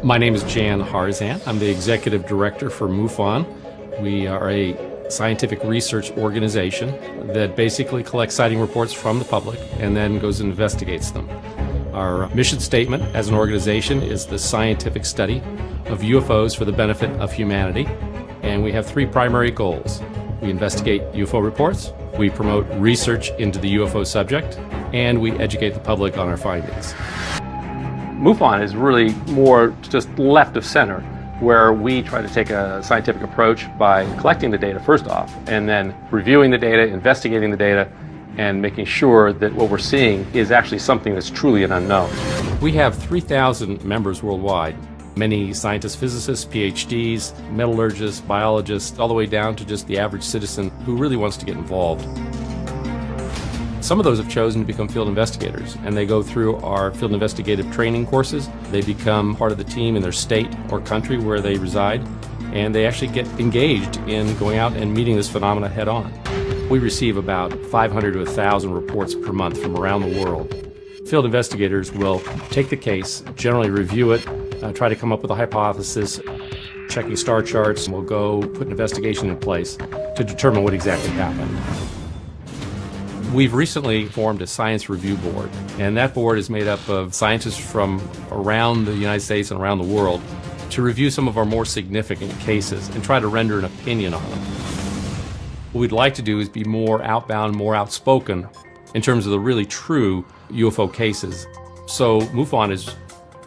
My name is Jan Harzan. I'm the executive director for MUFON. We are a scientific research organization that basically collects sighting reports from the public and then goes and investigates them. Our mission statement as an organization is the scientific study of UFOs for the benefit of humanity, and we have three primary goals. We investigate UFO reports, we promote research into the UFO subject, and we educate the public on our findings. MUFON is really more just left of center, where we try to take a scientific approach by collecting the data first off, and then reviewing the data, investigating the data, and making sure that what we're seeing is actually something that's truly an unknown. We have 3,000 members worldwide. Many scientists, physicists, PhDs, metallurgists, biologists, all the way down to just the average citizen who really wants to get involved. Some of those have chosen to become field investigators, and they go through our field investigative training courses. They become part of the team in their state or country where they reside, and they actually get engaged in going out and meeting this phenomena head on. We receive about 500 to 1,000 reports per month from around the world. Field investigators will take the case, generally review it, try to come up with a hypothesis, checking star charts, and we'll go put an investigation in place to determine what exactly happened. We've recently formed a science review board, and that board is made up of scientists from around the United States and around the world to review some of our more significant cases and try to render an opinion on them. What we'd like to do is be more outbound, more outspoken in terms of the really true UFO cases. So MUFON is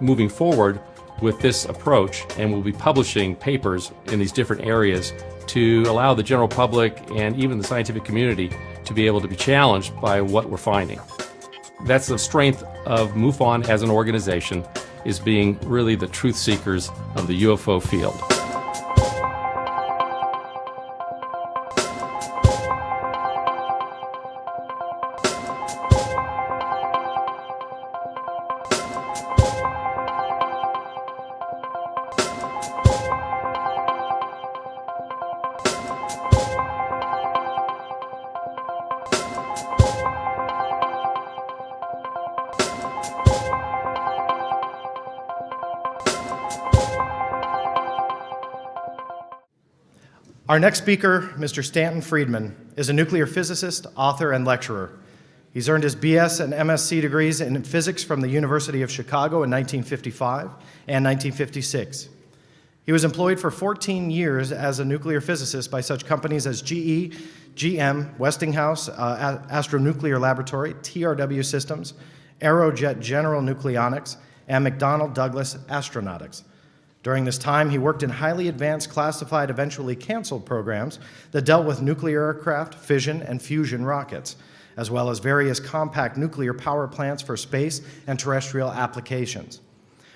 moving forward with this approach, and we'll be publishing papers in these different areas to allow the general public and even the scientific community to be able to be challenged by what we're finding. That's the strength of MUFON as an organization, is being really the truth seekers of the UFO field. Our next speaker, Mr. Stanton Friedman, is a nuclear physicist, author, and lecturer. He's earned his BS and MSc degrees in physics from the University of Chicago in 1955 and 1956. He was employed for 14 years as a nuclear physicist by such companies as GE, GM, Westinghouse Astronuclear Laboratory, TRW Systems, Aerojet General Nucleonics, and McDonnell Douglas Astronautics. During this time, he worked in highly advanced classified, eventually canceled programs that dealt with nuclear aircraft, fission, and fusion rockets, as well as various compact nuclear power plants for space and terrestrial applications.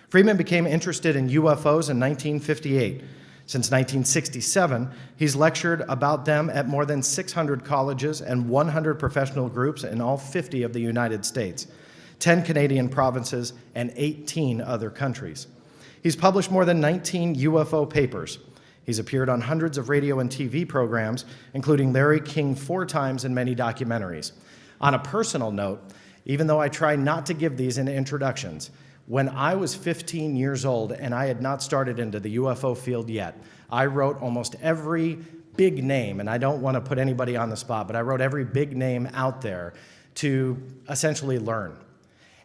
Friedman became interested in UFOs in 1958. Since 1967, he's lectured about them at more than 600 colleges and 100 professional groups in all 50 of the United States, 10 Canadian provinces, and 18 other countries. He's published more than 19 UFO papers. He's appeared on hundreds of radio and TV programs, including Larry King 4 times and many documentaries. On a personal note, even though I try not to give these in introductions, when I was 15 years old and I had not started into the UFO field yet, I wrote almost every big name, and I don't want to put anybody on the spot, but I wrote every big name out there to essentially learn.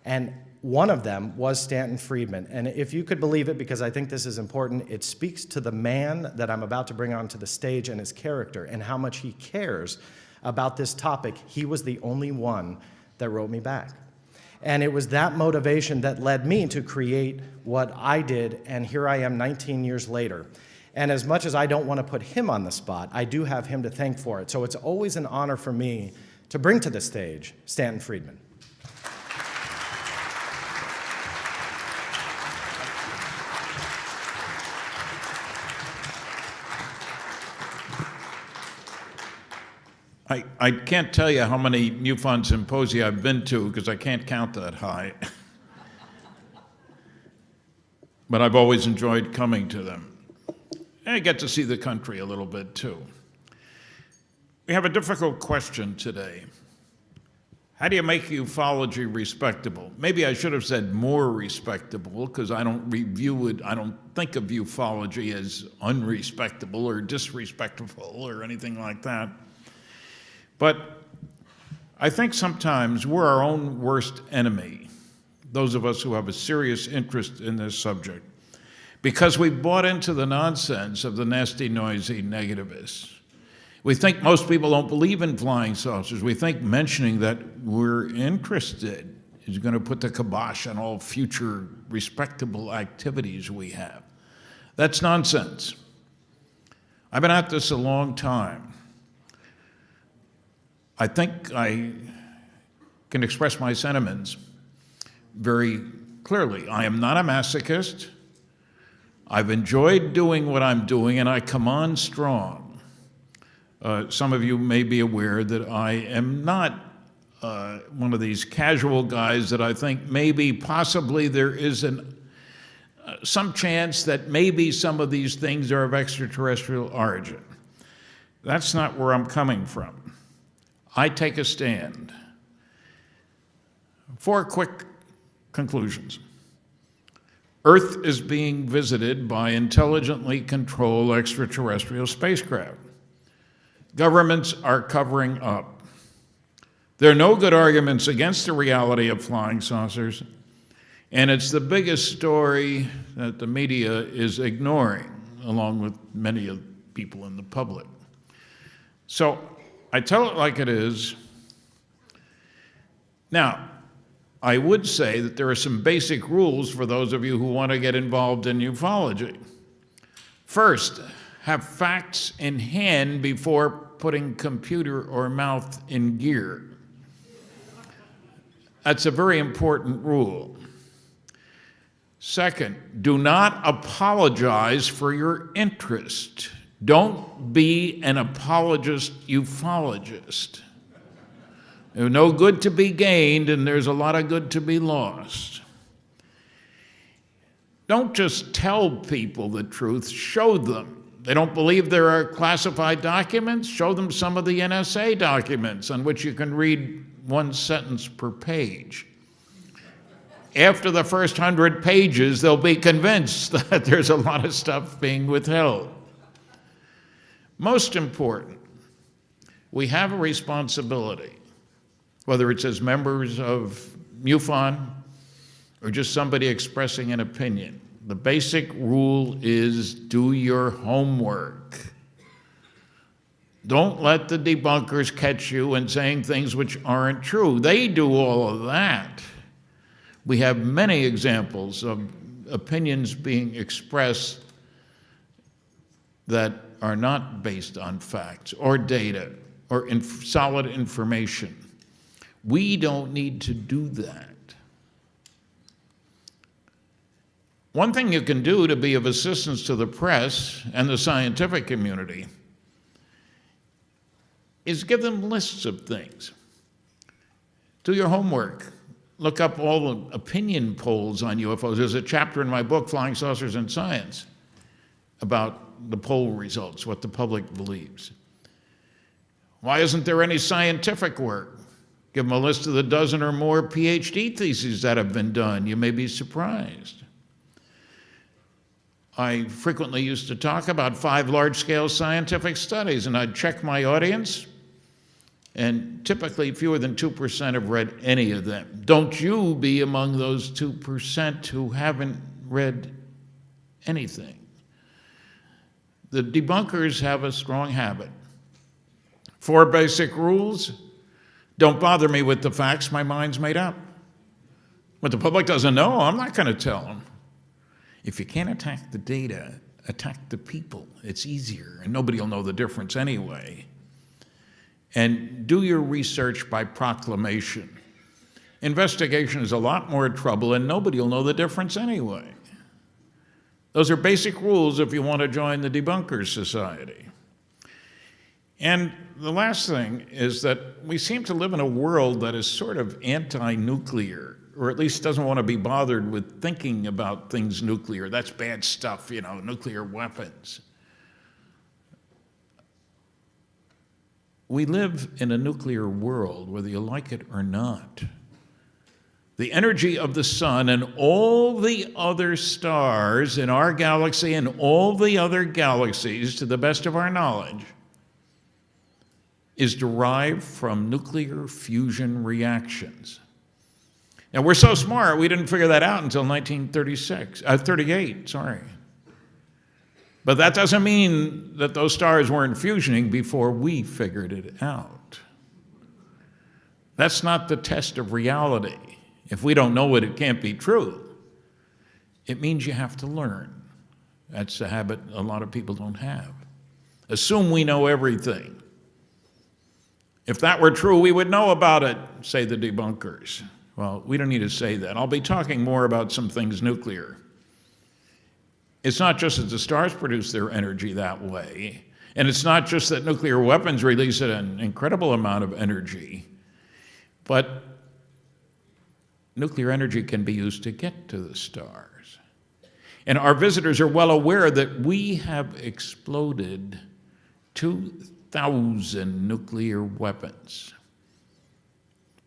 And one of them was Stanton Friedman, and if you could believe it, because I think this is important, it speaks to the man that I'm about to bring onto the stage and his character and how much he cares about this topic. He was the only one that wrote me back. And it was that motivation that led me to create what I did, and here I am 19 years later. And as much as I don't want to put him on the spot, I do have him to thank for it. So it's always an honor for me to bring to the stage Stanton Friedman. I can't tell you how many MUFON symposia I've been to because I can't count that high. But I've always enjoyed coming to them. And I get to see the country a little bit too. We have a difficult question today. How do you make ufology respectable? Maybe I should have said more respectable, because I don't think of ufology as unrespectable or disrespectful or anything like that. But I think sometimes we're our own worst enemy, those of us who have a serious interest in this subject, because we've bought into the nonsense of the nasty, noisy negativists. We think most people don't believe in flying saucers. We think mentioning that we're interested is going to put the kibosh on all future respectable activities we have. That's nonsense. I've been at this a long time. I think I can express my sentiments very clearly. I am not a masochist. I've enjoyed doing what I'm doing, and I come on strong. Some of you may be aware that I am not one of these casual guys that I think maybe possibly there is some chance that maybe some of these things are of extraterrestrial origin. That's not where I'm coming from. I take a stand. 4 quick conclusions. Earth is being visited by intelligently controlled extraterrestrial spacecraft. Governments are covering up. There are no good arguments against the reality of flying saucers, and it's the biggest story that the media is ignoring, along with many of the people in the public. So I tell it like it is. Now, I would say that there are some basic rules for those of you who want to get involved in ufology. First, have facts in hand before putting computer or mouth in gear. That's a very important rule. Second, do not apologize for your interest. Don't be an apologist ufologist. There's no good to be gained, and there's a lot of good to be lost. Don't just tell people the truth, show them. They don't believe there are classified documents? Show them some of the NSA documents on which you can read 1 sentence per page. After the first 100 pages, they'll be convinced that there's a lot of stuff being withheld. Most important, we have a responsibility, whether it's as members of MUFON or just somebody expressing an opinion. The basic rule is do your homework. Don't let the debunkers catch you in saying things which aren't true. They do all of that. We have many examples of opinions being expressed that are not based on facts or data or solid information. We don't need to do that. One thing you can do to be of assistance to the press and the scientific community is give them lists of things. Do your homework. Look up all the opinion polls on UFOs. There's a chapter in my book, Flying Saucers and Science, about the poll results, what the public believes. Why isn't there any scientific work? Give them a list of the dozen or more PhD theses that have been done. You may be surprised. I frequently used to talk about 5 large-scale scientific studies, and I'd check my audience, and typically fewer than 2% have read any of them. Don't you be among those 2% who haven't read anything. The debunkers have a strong habit. 4 basic rules. Don't bother me with the facts, my mind's made up. What the public doesn't know, I'm not going to tell them. If you can't attack the data, attack the people. It's easier, and nobody will know the difference anyway. And do your research by proclamation. Investigation is a lot more trouble, and nobody will know the difference anyway. Those are basic rules if you want to join the Debunkers Society. And the last thing is that we seem to live in a world that is sort of anti-nuclear, or at least doesn't want to be bothered with thinking about things nuclear. That's bad stuff, nuclear weapons. we live in a nuclear world, whether you like it or not. The energy of the sun and all the other stars in our galaxy and all the other galaxies, to the best of our knowledge, is derived from nuclear fusion reactions. And we're so smart, we didn't figure that out until 38, sorry. But that doesn't mean that those stars weren't fusioning before we figured it out. That's not the test of reality. If we don't know it, it can't be true. It means you have to learn. That's a habit a lot of people don't have. Assume we know everything. If that were true, we would know about it, say the debunkers. Well, we don't need to say that. I'll be talking more about some things nuclear. It's not just that the stars produce their energy that way, and it's not just that nuclear weapons release an incredible amount of energy, but nuclear energy can be used to get to the stars. And our visitors are well aware that we have exploded 2,000 nuclear weapons.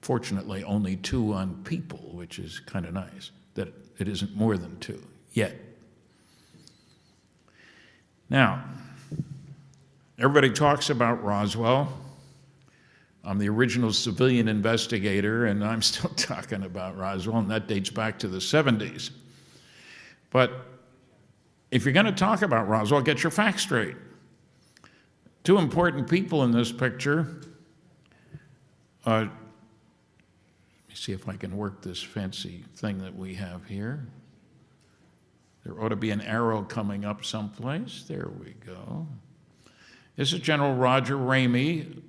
Fortunately, only 2 on people, which is kind of nice, that it isn't more than 2 yet. Now, everybody talks about Roswell. I'm the original civilian investigator, and I'm still talking about Roswell, and that dates back to the 70s. But if you're going to talk about Roswell, get your facts straight. 2 important people in this picture. Let me see if I can work this fancy thing that we have here. There ought to be an arrow coming up someplace. There we go. This is General Roger Ramey,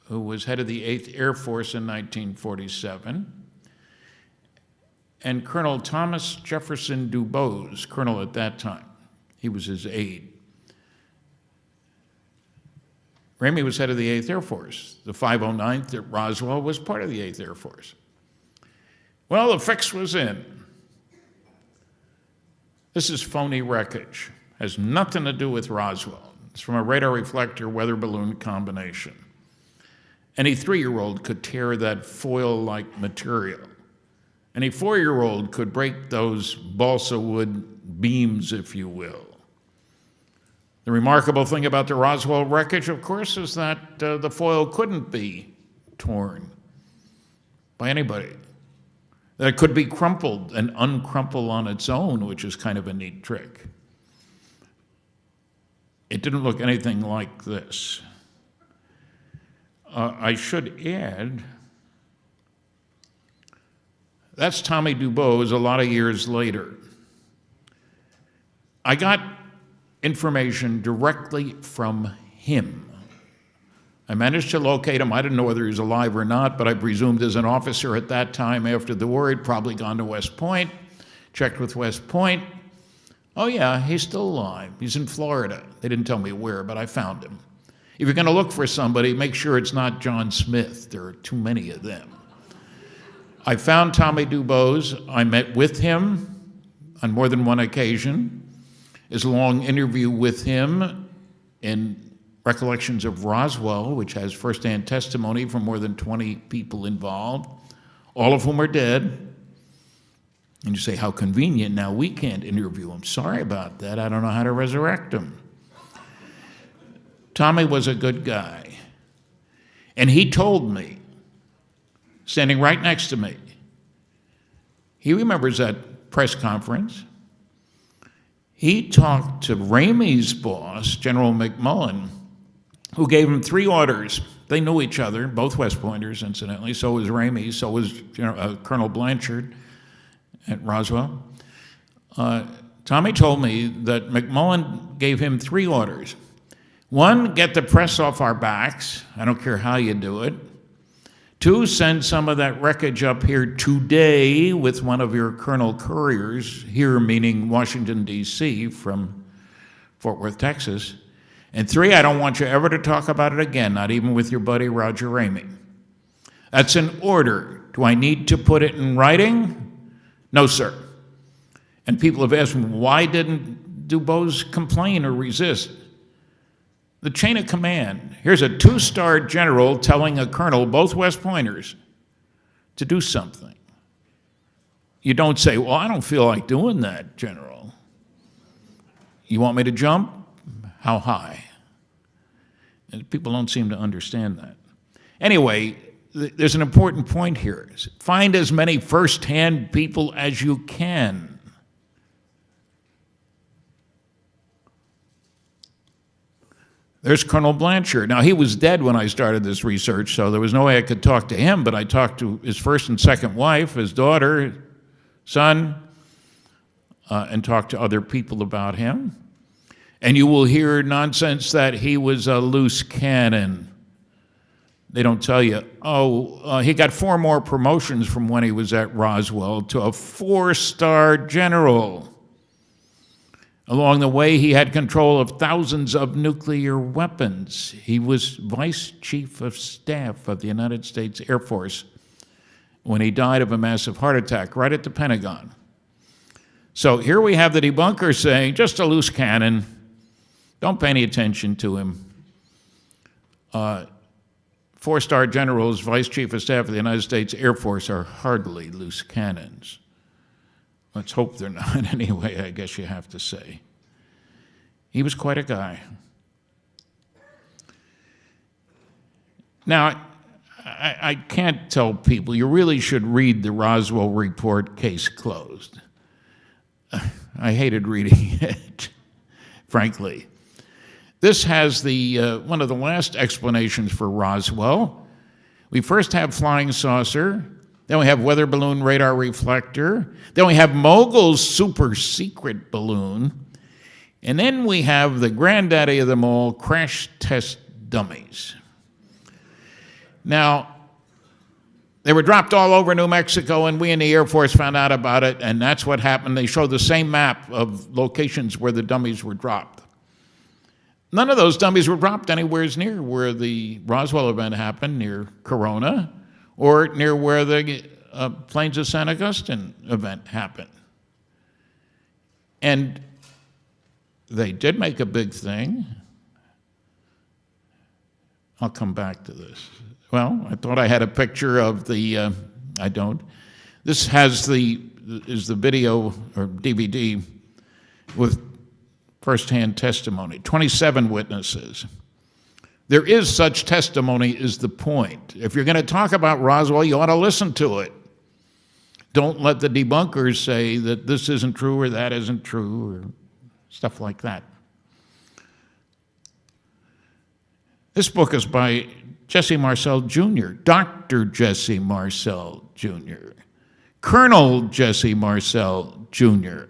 who was head of the 8th Air Force in 1947, and Colonel Thomas Jefferson Dubose, colonel at that time. He was his aide. Ramey was head of the 8th Air Force. The 509th at Roswell was part of the 8th Air Force. Well, the fix was in. This is phony wreckage. Has nothing to do with Roswell. It's from a radar reflector weather balloon combination. Any 3-year-old could tear that foil-like material. Any 4-year-old could break those balsa wood beams, if you will. The remarkable thing about the Roswell wreckage, of course, is that the foil couldn't be torn by anybody. That it could be crumpled and uncrumple on its own, which is kind of a neat trick. It didn't look anything like this. I should add, that's Tommy Dubose a lot of years later. I got information directly from him. I managed to locate him. I didn't know whether he was alive or not, but I presumed as an officer at that time after the war, he'd probably gone to West Point, checked with West Point. Oh yeah, he's still alive. He's in Florida. They didn't tell me where, but I found him. If you're going to look for somebody, make sure it's not John Smith. There are too many of them. I found Tommy Dubose. I met with him on more than one occasion. There's a long interview with him in Recollections of Roswell, which has firsthand testimony from more than 20 people involved, all of whom are dead. And you say, how convenient, now we can't interview him. Sorry about that, I don't know how to resurrect him. Tommy was a good guy. And he told me, standing right next to me, he remembers that press conference. He talked to Ramey's boss, General McMullen, who gave him 3 orders. They knew each other, both West Pointers, incidentally. So was Ramey, so was Colonel Blanchard at Roswell. Tommy told me that McMullen gave him 3 orders. 1, get the press off our backs. I don't care how you do it. 2, send some of that wreckage up here today with one of your Colonel Couriers, here meaning Washington, D.C., from Fort Worth, Texas. And 3, I don't want you ever to talk about it again, not even with your buddy Roger Ramey. That's an order. Do I need to put it in writing? No, sir. And people have asked me, why didn't Dubose complain or resist? the chain of command. Here's a 2-star general telling a colonel, both West Pointers, to do something. You don't say, well, I don't feel like doing that, General. You want me to jump? How high? And people don't seem to understand that. Anyway, there's an important point here. Find as many first-hand people as you can. There's Colonel Blanchard. Now, he was dead when I started this research, so there was no way I could talk to him, but I talked to his first and second wife, his daughter, son, and talked to other people about him. And you will hear nonsense that he was a loose cannon. They don't tell you, he got 4 more promotions from when he was at Roswell to a 4-star general. Along the way, he had control of thousands of nuclear weapons. He was Vice Chief of Staff of the United States Air Force when he died of a massive heart attack right at the Pentagon. So here we have the debunker saying, just a loose cannon. Don't pay any attention to him. 4-star generals, Vice Chief of Staff of the United States Air Force are hardly loose cannons. Let's hope they're not anyway, I guess you have to say. He was quite a guy. Now, I can't tell people, you really should read the Roswell report, Case Closed. I hated reading it, frankly. This has one of the last explanations for Roswell. We first have flying saucer, then we have weather balloon radar reflector, then we have Mogul's super secret balloon, and then we have the granddaddy of them all, crash test dummies. Now, they were dropped all over New Mexico, and we in the Air Force found out about it, and that's what happened. They showed the same map of locations where the dummies were dropped. None of those dummies were dropped anywhere near where the Roswell event happened, near Corona, or near where the Plains of San Augustine event happened. And they did make a big thing. I'll come back to this. Well, I thought I had a picture of the, I don't. This is the video or DVD with first-hand testimony, 27 witnesses. There is such testimony is the point. If you're going to talk about Roswell, you ought to listen to it. Don't let the debunkers say that this isn't true or that isn't true or stuff like that. This book is by Jesse Marcel Jr., Dr. Jesse Marcel Jr., Colonel Jesse Marcel Jr.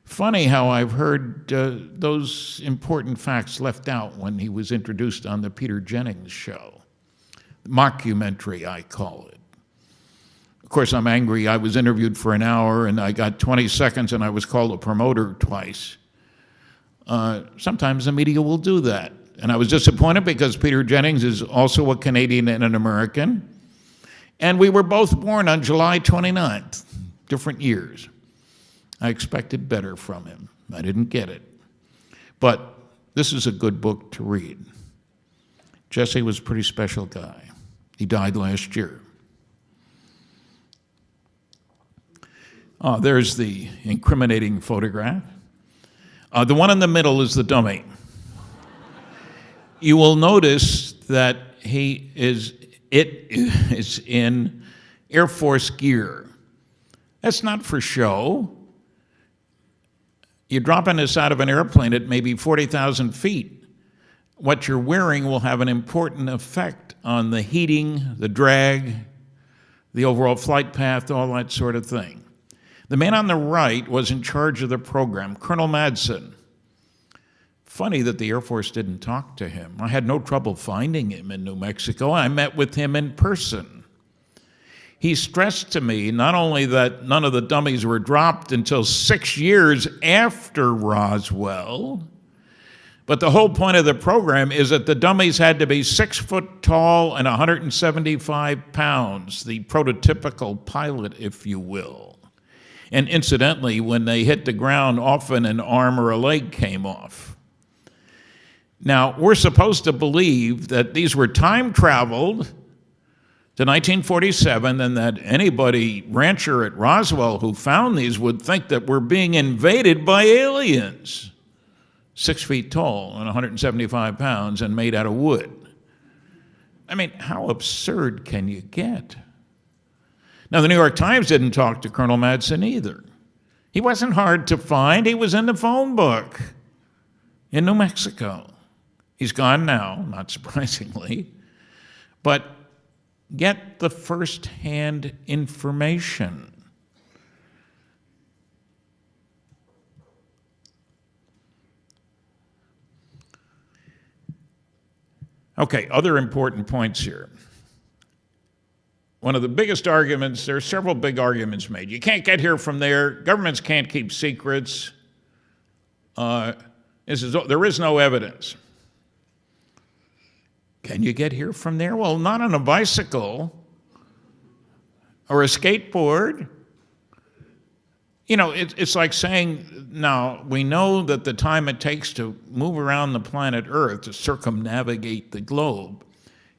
Funny how I've heard those important facts left out when he was introduced on the Peter Jennings show. Mockumentary, I call it. Of course, I'm angry. I was interviewed for an hour, and I got 20 seconds, and I was called a promoter twice. Sometimes the media will do that. And I was disappointed because Peter Jennings is also a Canadian and an American. And we were both born on July 29th, different years. I expected better from him. I didn't get it. But this is a good book to read. Jesse was a pretty special guy. He died last year. There's the incriminating photograph. The one in the middle is the dummy. You will notice that it is in Air Force gear. That's not for show. You're dropping this out of an airplane at maybe 40,000 feet. What you're wearing will have an important effect on the heating, the drag, the overall flight path, all that sort of thing. The man on the right was in charge of the program, Colonel Madsen. Funny that the Air Force didn't talk to him. I had no trouble finding him in New Mexico. I met with him in person. He stressed to me not only that none of the dummies were dropped until 6 years after Roswell, but the whole point of the program is that the dummies had to be 6 foot tall and 175 pounds, the prototypical pilot, if you will. And incidentally, when they hit the ground, often an arm or a leg came off. Now, we're supposed to believe that these were time-traveled to 1947, and that anybody, rancher at Roswell, who found these would think that we're being invaded by aliens, 6 feet tall and 175 pounds and made out of wood. I mean, how absurd can you get? Now, the New York Times didn't talk to Colonel Madsen either. He wasn't hard to find. He was in the phone book in New Mexico. He's gone now, not surprisingly. But get the first-hand information. Okay, other important points here. One of the biggest arguments, there are several big arguments made. You can't get here from there. Governments can't keep secrets. There is no evidence. Can you get here from there? Well, not on a bicycle or a skateboard. You know, it's like saying, now, we know that the time it takes to move around the planet Earth, to circumnavigate the globe,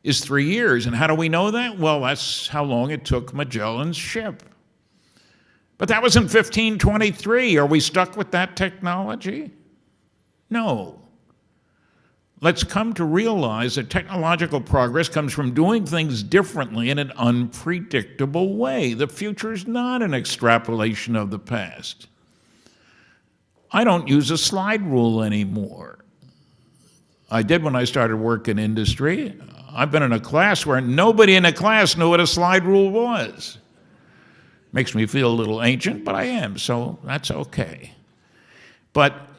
is 3 years. And how do we know that? Well, that's how long it took Magellan's ship. But that was in 1523. Are we stuck with that technology? No. Let's come to realize that technological progress comes from doing things differently in an unpredictable way. The future is not an extrapolation of the past. I don't use a slide rule anymore. I did when I started work in industry. I've been in a class where nobody in the class knew what a slide rule was. Makes me feel a little ancient, but I am, so that's okay. But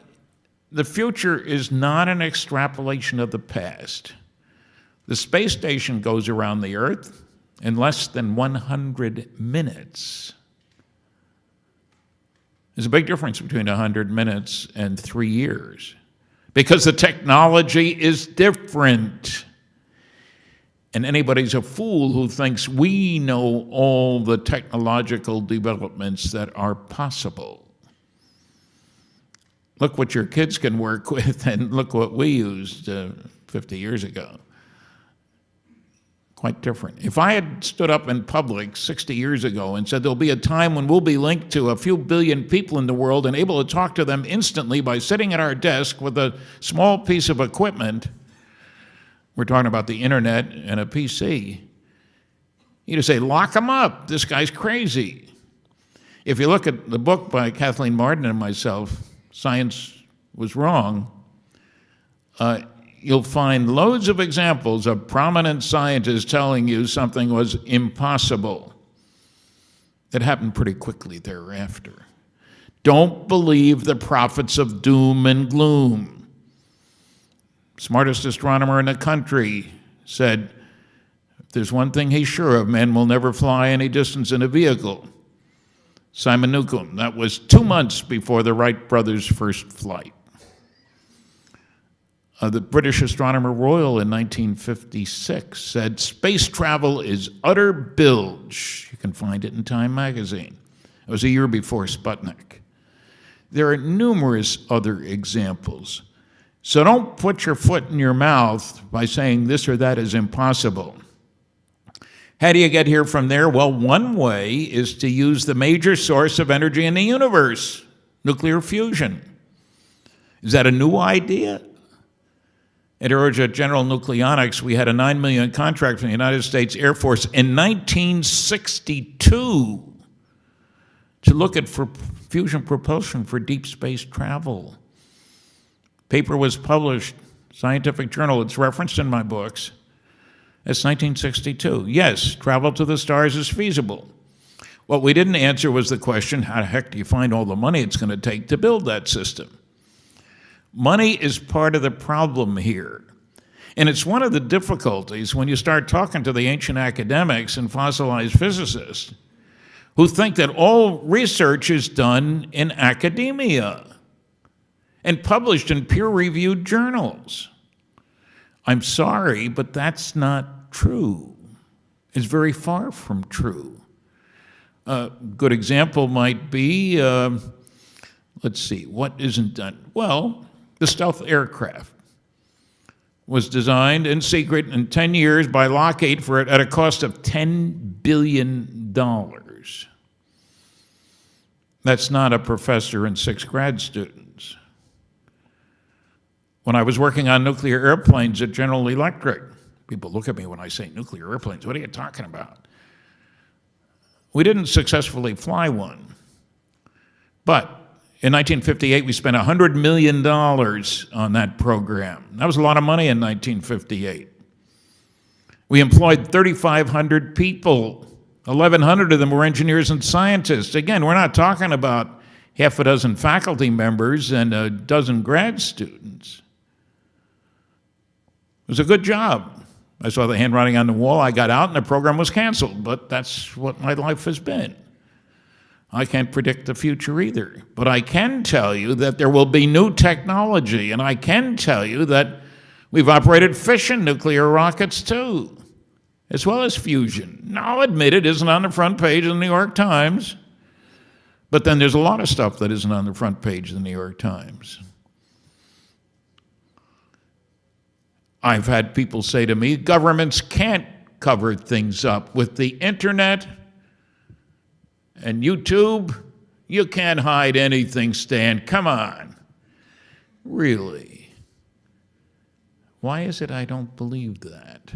the future is not an extrapolation of the past. The space station goes around the Earth in less than 100 minutes. There's a big difference between 100 minutes and 3 years because the technology is different. And anybody's a fool who thinks we know all the technological developments that are possible. Look what your kids can work with, and look what we used 50 years ago. Quite different. If I had stood up in public 60 years ago and said there'll be a time when we'll be linked to a few billion people in the world and able to talk to them instantly by sitting at our desk with a small piece of equipment, we're talking about the internet and a PC, you'd say, lock him up, this guy's crazy. If you look at the book by Kathleen Martin and myself, Science Was Wrong, you'll find loads of examples of prominent scientists telling you something was impossible. It happened pretty quickly thereafter. Don't believe the prophets of doom and gloom. Smartest astronomer in the country said, if there's one thing he's sure of, man will never fly any distance in a vehicle. Simon Newcomb. That was 2 months before the Wright brothers' first flight. The British Astronomer Royal in 1956 said, space travel is utter bilge. You can find it in Time magazine. It was a year before Sputnik. There are numerous other examples. So don't put your foot in your mouth by saying this or that is impossible. How do you get here from there? Well, one way is to use the major source of energy in the universe, nuclear fusion. Is that a new idea? At Aerojet General Nucleonics, we had a $9 million contract from the United States Air Force in 1962 to look at fusion propulsion for deep space travel. Paper was published, scientific journal, it's referenced in my books. That's 1962. Yes, travel to the stars is feasible. What we didn't answer was the question, how the heck do you find all the money it's going to take to build that system? Money is part of the problem here. And it's one of the difficulties when you start talking to the ancient academics and fossilized physicists who think that all research is done in academia and published in peer-reviewed journals. I'm sorry, but that's not true. It's very far from true. A good example might be, let's see, what isn't done? Well, the stealth aircraft. was designed in secret in 10 years by Lockheed for it at a cost of $10 billion. That's not a professor and 6 grad students. When I was working on nuclear airplanes at General Electric, people look at me when I say nuclear airplanes, what are you talking about? We didn't successfully fly one. But in 1958, we spent $100 million on that program. That was a lot of money in 1958. We employed 3,500 people. 1,100 of them were engineers and scientists. Again, we're not talking about half a dozen faculty members and a dozen grad students. It was a good job. I saw the handwriting on the wall. I got out and the program was canceled, but that's what my life has been. I can't predict the future either, but I can tell you that there will be new technology, and I can tell you that we've operated fission nuclear rockets too, as well as fusion. Now, I'll admit it isn't on the front page of the New York Times, but then there's a lot of stuff that isn't on the front page of the New York Times. I've had people say to me, governments can't cover things up. With the internet and YouTube, you can't hide anything, Stan. Come on. Really? Why is it I don't believe that?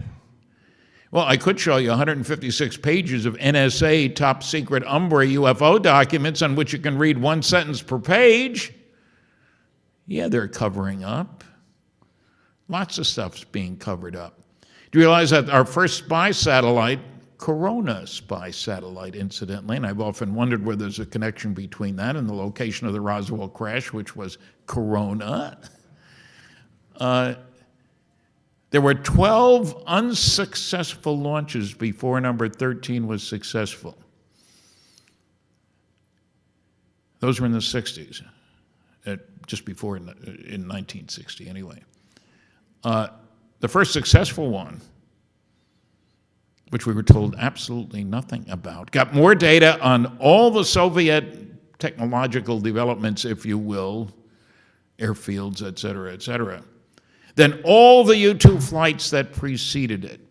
Well, I could show you 156 pages of NSA top secret Umbre UFO documents on which you can read one sentence per page. Yeah, they're covering up. Lots of stuff's being covered up. Do you realize that our first spy satellite, Corona spy satellite, incidentally, and I've often wondered whether there's a connection between that and the location of the Roswell crash, which was Corona. There were 12 unsuccessful launches before number 13 was successful. Those were in the 60s, just before in 1960 anyway. The first successful one, which we were told absolutely nothing about, got more data on all the Soviet technological developments, if you will, airfields, et cetera, than all the U-2 flights that preceded it.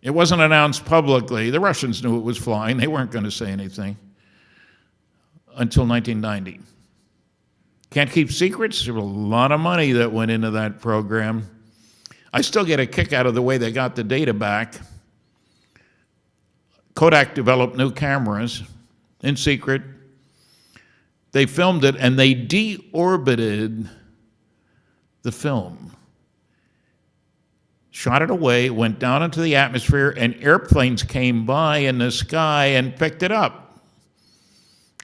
It wasn't announced publicly. The Russians knew it was flying. They weren't going to say anything until 1990. Can't keep secrets. There was a lot of money that went into that program. I still get a kick out of the way they got the data back. Kodak developed new cameras in secret. They filmed it and they deorbited the film. Shot it away, went down into the atmosphere, and airplanes came by in the sky and picked it up.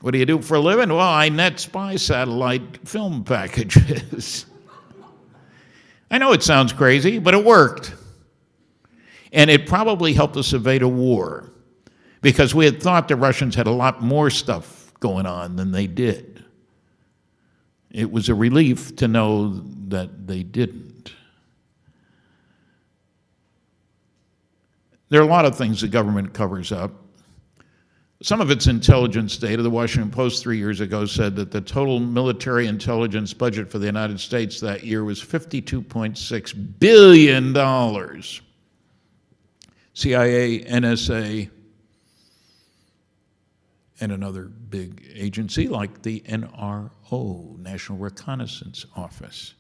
What do you do for a living? Well, I net spy satellite film packages. I know it sounds crazy, but it worked. And it probably helped us evade a war, because we had thought the Russians had a lot more stuff going on than they did. It was a relief to know that they didn't. There are a lot of things the government covers up. Some of its intelligence data. The Washington Post 3 years ago said that the total military intelligence budget for the United States that year was $52.6 billion. CIA, NSA, and another big agency like the NRO, National Reconnaissance Office.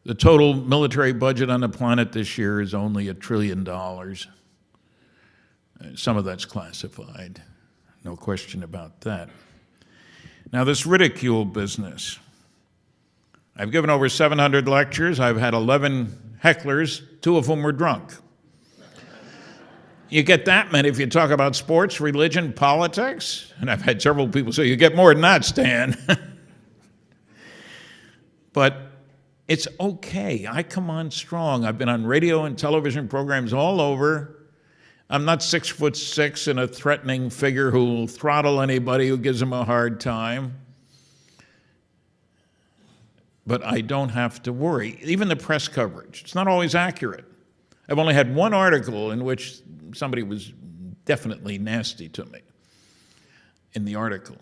The total military budget on the planet this year is only $1 trillion. Some of that's classified, no question about that. Now, this ridicule business. I've given over 700 lectures. I've had 11 hecklers, 2 of whom were drunk. You get that many if you talk about sports, religion, politics. And I've had several people say, you get more than that, Stan. But it's okay. I come on strong. I've been on radio and television programs all over. I'm not 6'6" and a threatening figure who will throttle anybody who gives him a hard time. But I don't have to worry. Even the press coverage, it's not always accurate. I've only had one article in which somebody was definitely nasty to me in the article.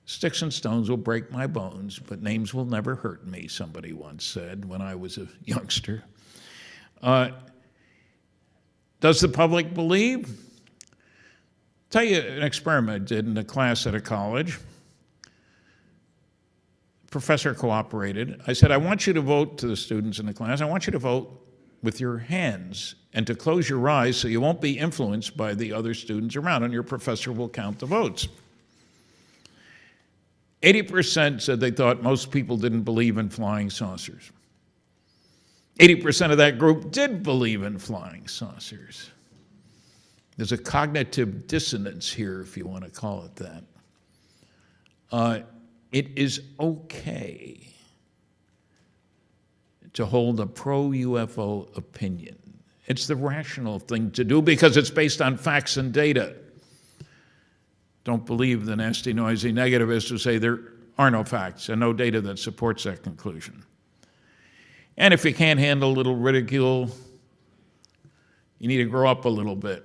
Sticks and stones will break my bones, but names will never hurt me, somebody once said when I was a youngster. Does the public believe? Tell you an experiment I did in a class at a college. Professor cooperated. I said, I want you to vote to the students in the class. I want you to vote with your hands and to close your eyes so you won't be influenced by the other students around, and your professor will count the votes. 80% said they thought most people didn't believe in flying saucers. 80% of that group did believe in flying saucers. There's a cognitive dissonance here, if you want to call it that. It is okay to hold a pro-UFO opinion. It's the rational thing to do because it's based on facts and data. Don't believe the nasty, noisy negativists who say there are no facts and no data that supports that conclusion. And if you can't handle a little ridicule, you need to grow up a little bit.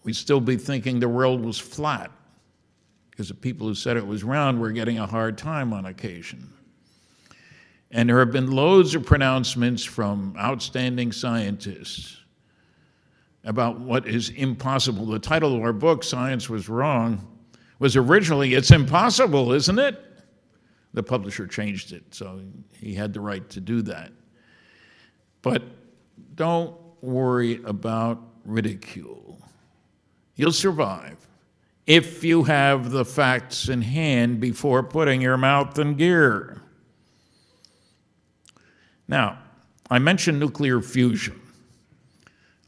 We'd still be thinking the world was flat because the people who said it was round were getting a hard time on occasion. And there have been loads of pronouncements from outstanding scientists about what is impossible. The title of our book, Science Was Wrong, was originally, It's Impossible, Isn't It? The publisher changed it, so he had the right to do that. But don't worry about ridicule. You'll survive if you have the facts in hand before putting your mouth in gear. Now, I mentioned nuclear fusion.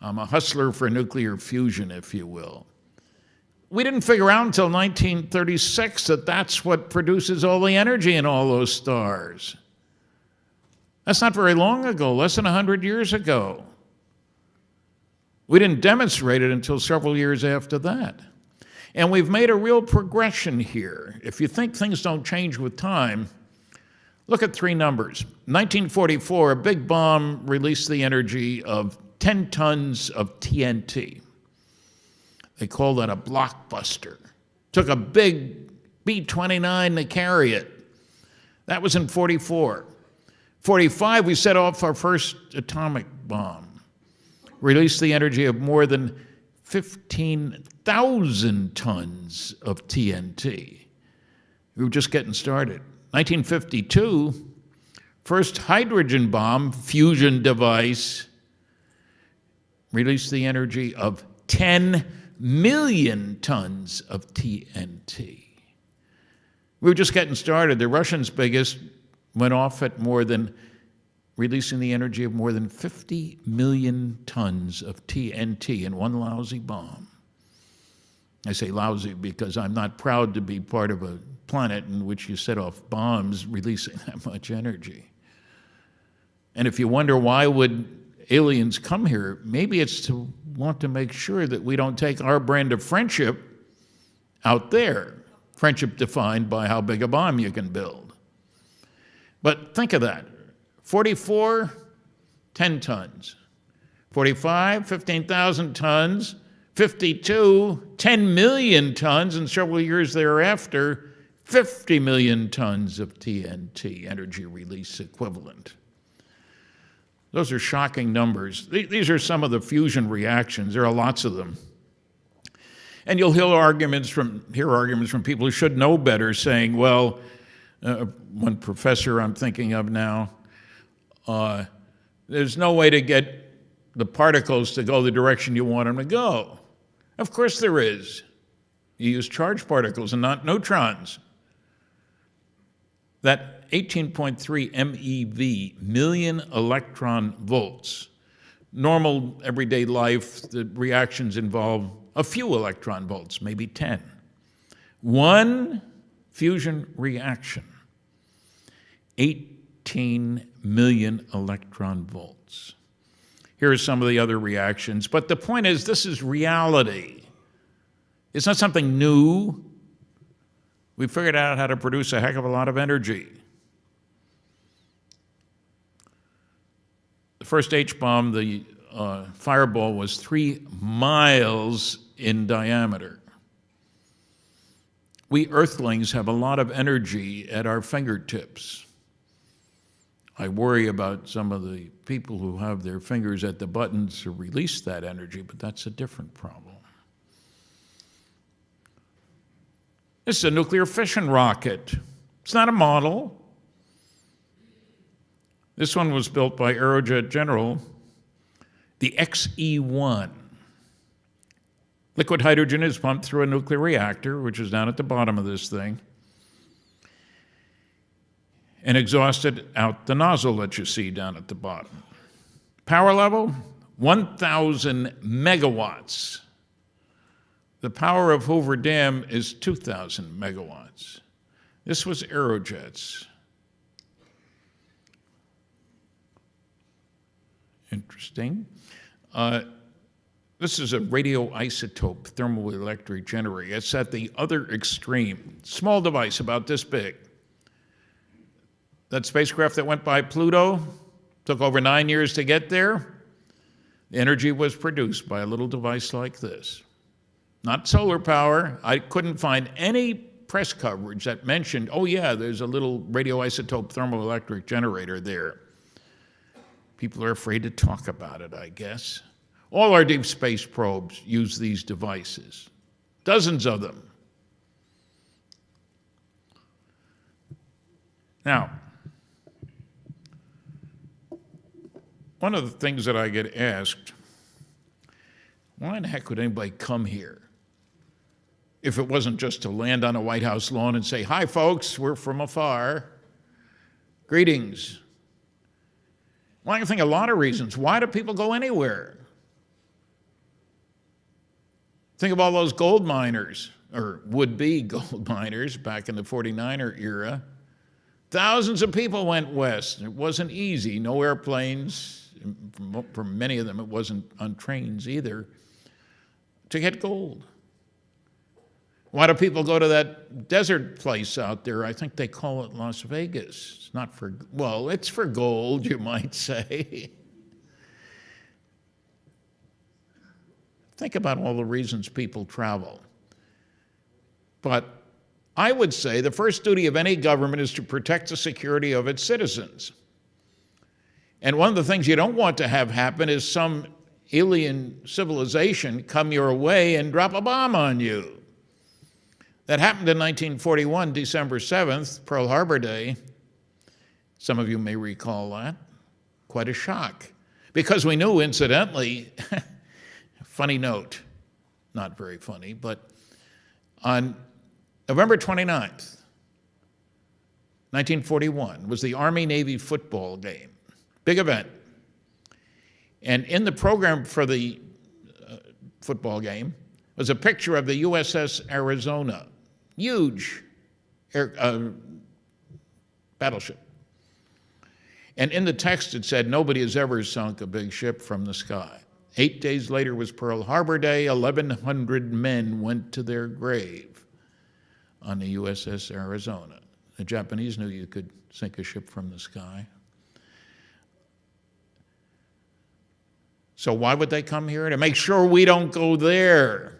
I'm a hustler for nuclear fusion, if you will. We didn't figure out until 1936 that that's what produces all the energy in all those stars. That's not very long ago, less than 100 years ago. We didn't demonstrate it until several years after that. And we've made a real progression here. If you think things don't change with time, look at three numbers. 1944, a big bomb released the energy of 10 tons of TNT. They call that a blockbuster. Took a big B-29 to carry it. That was in 44. 45, we set off our first atomic bomb. Released the energy of more than 15,000 tons of TNT. We were just getting started. 1952, first hydrogen bomb fusion device released the energy of 10 million tons of TNT. We were just getting started. The Russians' biggest went off at releasing the energy of more than 50 million tons of TNT in one lousy bomb. I say lousy because I'm not proud to be part of a planet in which you set off bombs releasing that much energy. And if you wonder why would aliens come here, maybe it's to want to make sure that we don't take our brand of friendship out there. Friendship defined by how big a bomb you can build. But think of that. 44, 10 tons. 45, 15,000 tons. 52, 10 million tons, and several years thereafter, 50 million tons of TNT, energy release equivalent. Those are shocking numbers. These are some of the fusion reactions. There are lots of them. And you'll hear arguments from people who should know better saying, well, one professor I'm thinking of now, there's no way to get the particles to go the direction you want them to go. Of course there is. You use charged particles and not neutrons. That 18.3 MeV, million electron volts. Normal everyday life, the reactions involve a few electron volts, maybe 10. One fusion reaction, 18 million electron volts. Here are some of the other reactions, but the point is this is reality. It's not something new. We figured out how to produce a heck of a lot of energy. The first H-bomb, the fireball, was 3 miles in diameter. we Earthlings have a lot of energy at our fingertips. I worry about some of the people who have their fingers at the buttons to release that energy, but that's a different problem. This is a nuclear fission rocket. It's not a model. This one was built by Aerojet General, the XE-1. Liquid hydrogen is pumped through a nuclear reactor, which is down at the bottom of this thing, and exhausted out the nozzle that you see down at the bottom. Power level, 1,000 megawatts. The power of Hoover Dam is 2,000 megawatts. This was Aerojet's. Interesting. This is a radioisotope thermoelectric generator. It's at the other extreme. Small device about this big. That spacecraft that went by Pluto took over 9 years to get there. The energy was produced by a little device like this. Not solar power. I couldn't find any press coverage that mentioned, oh yeah, there's a little radioisotope thermoelectric generator there. People are afraid to talk about it, I guess. All our deep space probes use these devices, dozens of them. Now, one of the things that I get asked, why in the heck would anybody come here if it wasn't just to land on a White House lawn and say, hi folks, we're from afar, greetings. Well, I can think of a lot of reasons. Why do people go anywhere? Think of all those gold miners, or would-be gold miners back in the 49er era. Thousands of people went west. It wasn't easy. No airplanes. For many of them, it wasn't on trains either, to get gold. Why do people go to that desert place out there? I think they call it Las Vegas. It's not for, well, it's for gold, you might say. Think about all the reasons people travel. But I would say the first duty of any government is to protect the security of its citizens. And one of the things you don't want to have happen is some alien civilization come your way and drop a bomb on you. That happened in 1941, December 7th, Pearl Harbor Day. Some of you may recall that. Quite a shock. Because we knew, incidentally, funny note, not very funny, but on November 29th, 1941, was the Army-Navy football game. Big event. And in the program for the football game was a picture of the USS Arizona. Huge battleship. And in the text it said, nobody has ever sunk a big ship from the sky. 8 days later was Pearl Harbor Day. 1,100 men went to their grave on the USS Arizona. The Japanese knew you could sink a ship from the sky. So why would they come here? To make sure we don't go there.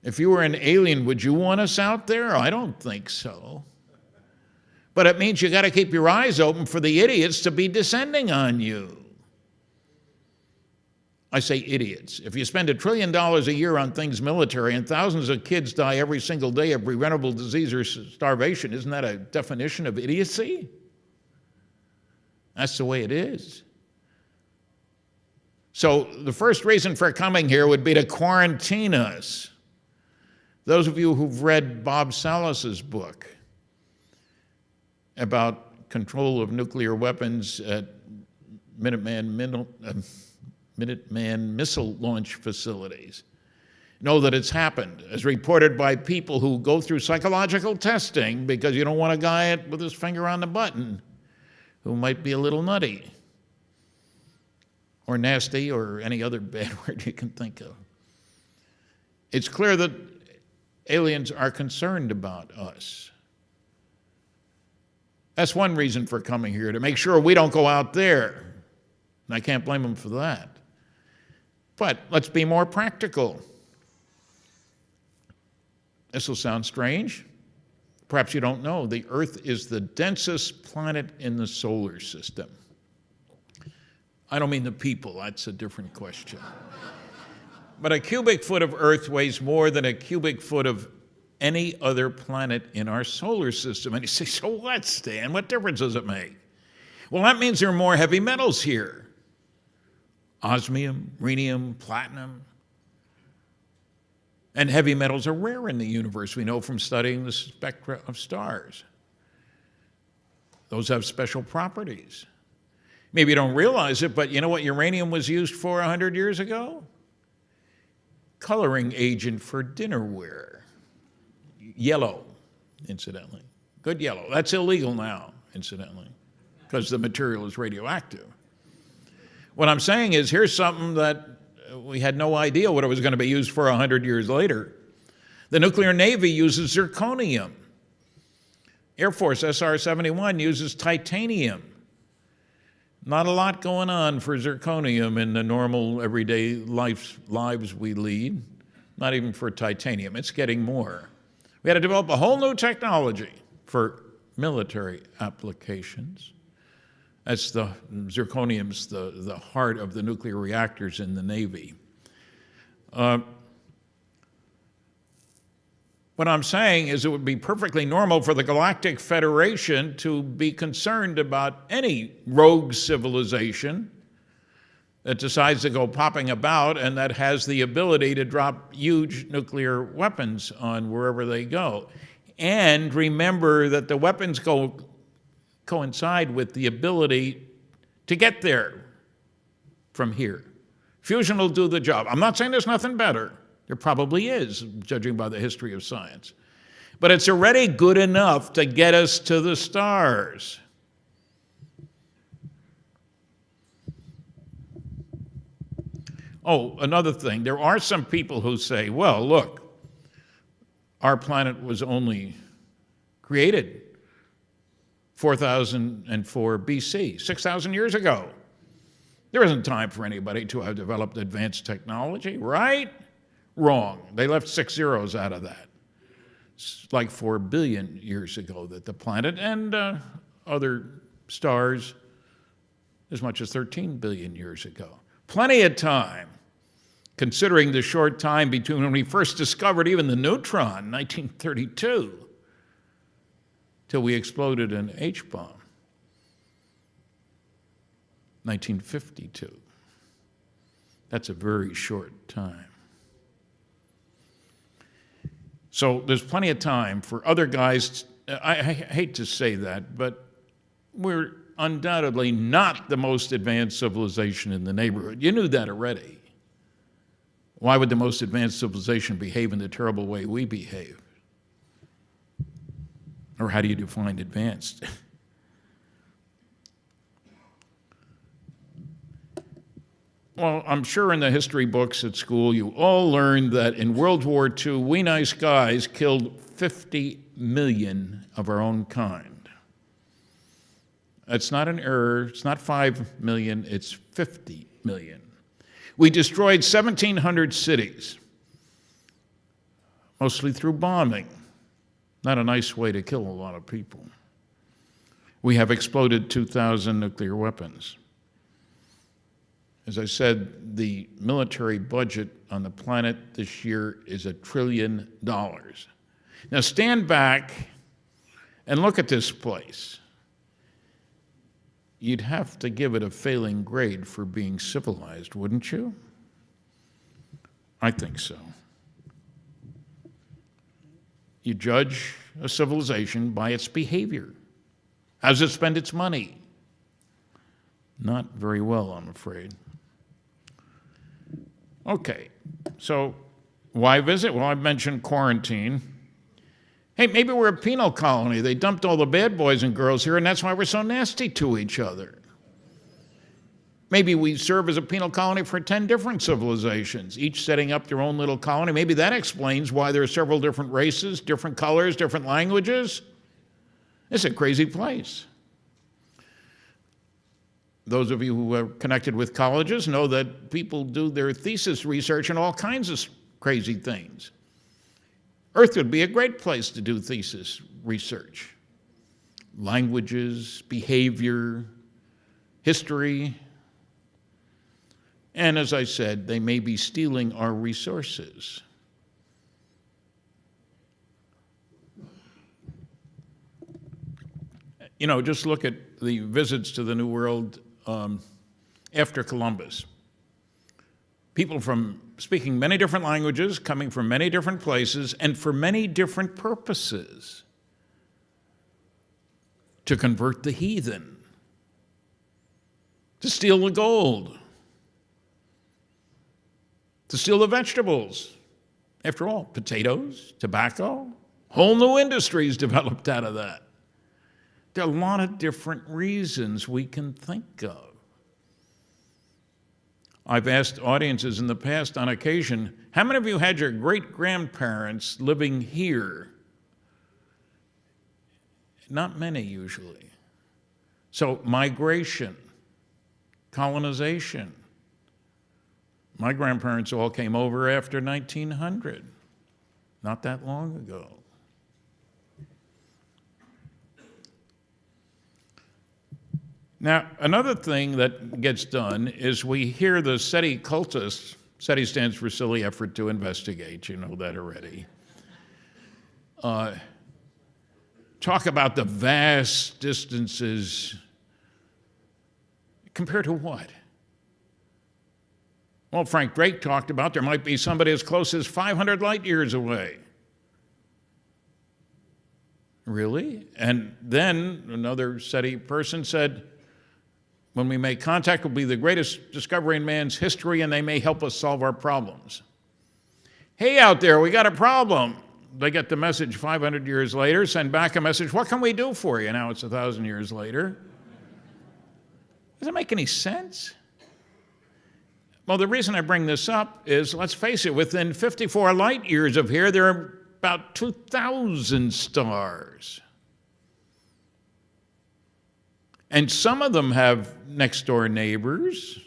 If you were an alien, would you want us out there? I don't think so. But it means you got to keep your eyes open for the idiots to be descending on you. I say idiots. If you spend $1 trillion a year on things military and thousands of kids die every single day of preventable disease or starvation, isn't that a definition of idiocy? That's the way it is. So the first reason for coming here would be to quarantine us. Those of you who've read Bob Salas's book about control of nuclear weapons at Minuteman missile launch facilities know that it's happened, as reported by people who go through psychological testing because you don't want a guy with his finger on the button who might be a little nutty or nasty or any other bad word you can think of. It's clear that aliens are concerned about us. That's one reason for coming here, to make sure we don't go out there. And I can't blame them for that. But let's be more practical. This will sound strange. Perhaps you don't know, the Earth is the densest planet in the solar system. I don't mean the people, that's a different question. But a cubic foot of Earth weighs more than a cubic foot of any other planet in our solar system. And you say, so what, Stan? What difference does it make? Well, that means there are more heavy metals here. Osmium, rhenium, platinum. And heavy metals are rare in the universe, we know from studying the spectra of stars. Those have special properties. Maybe you don't realize it, but you know what uranium was used for 100 years ago? Coloring agent for dinnerware. Yellow, incidentally. Good yellow. That's illegal now, incidentally, because the material is radioactive. What I'm saying is, here's something that we had no idea what it was going to be used for 100 years later. The nuclear navy uses zirconium. Air Force SR-71 uses titanium. Not a lot going on for zirconium in the normal everyday lives we lead, not even for titanium. It's getting more. We had to develop a whole new technology for military applications. That's the zirconium's the heart of the nuclear reactors in the Navy. What I'm saying is it would be perfectly normal for the Galactic Federation to be concerned about any rogue civilization that decides to go popping about and that has the ability to drop huge nuclear weapons on wherever they go. And remember that the weapons coincide with the ability to get there from here. Fusion will do the job. I'm not saying there's nothing better. There probably is, judging by the history of science. But it's already good enough to get us to the stars. Oh, another thing. There are some people who say, well, look, our planet was only created 4004 BC, 6,000 years ago. There isn't time for anybody to have developed advanced technology, right? Wrong. They left 6 zeros out of that. It's like 4 billion years ago that the planet and other stars as much as 13 billion years ago. Plenty of time, considering the short time between when we first discovered even the neutron, 1932, till we exploded an H-bomb, 1952. That's a very short time. So there's plenty of time for other guys. I hate to say that, but we're undoubtedly not the most advanced civilization in the neighborhood. You knew that already. Why would the most advanced civilization behave in the terrible way we behave? Or how do you define advanced? Well, I'm sure in the history books at school you all learned that in World War II, we nice guys killed 50 million of our own kind. That's not an error. It's not 5 million, it's 50 million. We destroyed 1,700 cities, mostly through bombing. Not a nice way to kill a lot of people. We have exploded 2,000 nuclear weapons. As I said, the military budget on the planet this year is $1 trillion. Now stand back and look at this place. You'd have to give it a failing grade for being civilized, wouldn't you? I think so. You judge a civilization by its behavior. How does it spend its money? Not very well, I'm afraid. Okay, so why visit? Well, I mentioned quarantine. Hey, maybe we're a penal colony. They dumped all the bad boys and girls here, and that's why we're so nasty to each other. Maybe we serve as a penal colony for 10 different civilizations, each setting up their own little colony. Maybe that explains why there are several different races, different colors, different languages. It's a crazy place. Those of you who are connected with colleges know that people do their thesis research on all kinds of crazy things. Earth would be a great place to do thesis research. Languages, behavior, history. And as I said, they may be stealing our resources. You know, just look at the visits to the New World after Columbus. People from speaking many different languages, coming from many different places, and for many different purposes. To convert the heathen, to steal the gold, to steal the vegetables. After all, potatoes, tobacco, whole new industries developed out of that. There are a lot of different reasons we can think of. I've asked audiences in the past on occasion, how many of you had your great-grandparents living here? Not many, usually. So migration, colonization. My grandparents all came over after 1900, not that long ago. Now, another thing that gets done is we hear the SETI cultists, SETI stands for Silly Effort to Investigate, you know that already, talk about the vast distances. Compared to what? Well, Frank Drake talked about there might be somebody as close as 500 light years away. Really? And then another SETI person said, when we make contact, it will be the greatest discovery in man's history, and they may help us solve our problems. Hey, out there, we got a problem. They get the message 500 years later, send back a message, what can we do for you? Now it's 1,000 years later. Does that make any sense? Well, the reason I bring this up is, let's face it, within 54 light years of here, there are about 2,000 stars. And some of them have next-door neighbors.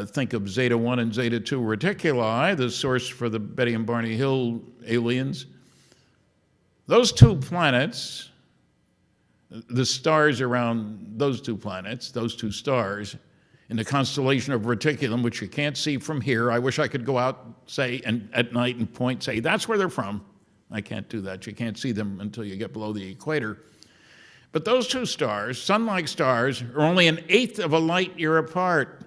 Think of Zeta 1 and Zeta 2 Reticuli, the source for the Betty and Barney Hill aliens. Those two planets, the stars around those two planets, those two stars, in the constellation of Reticulum, which you can't see from here. I wish I could go out, say, and at night and point, say, that's where they're from. I can't do that. You can't see them until you get below the equator. But those two stars, sun-like stars, are only 1/8 of a light year apart.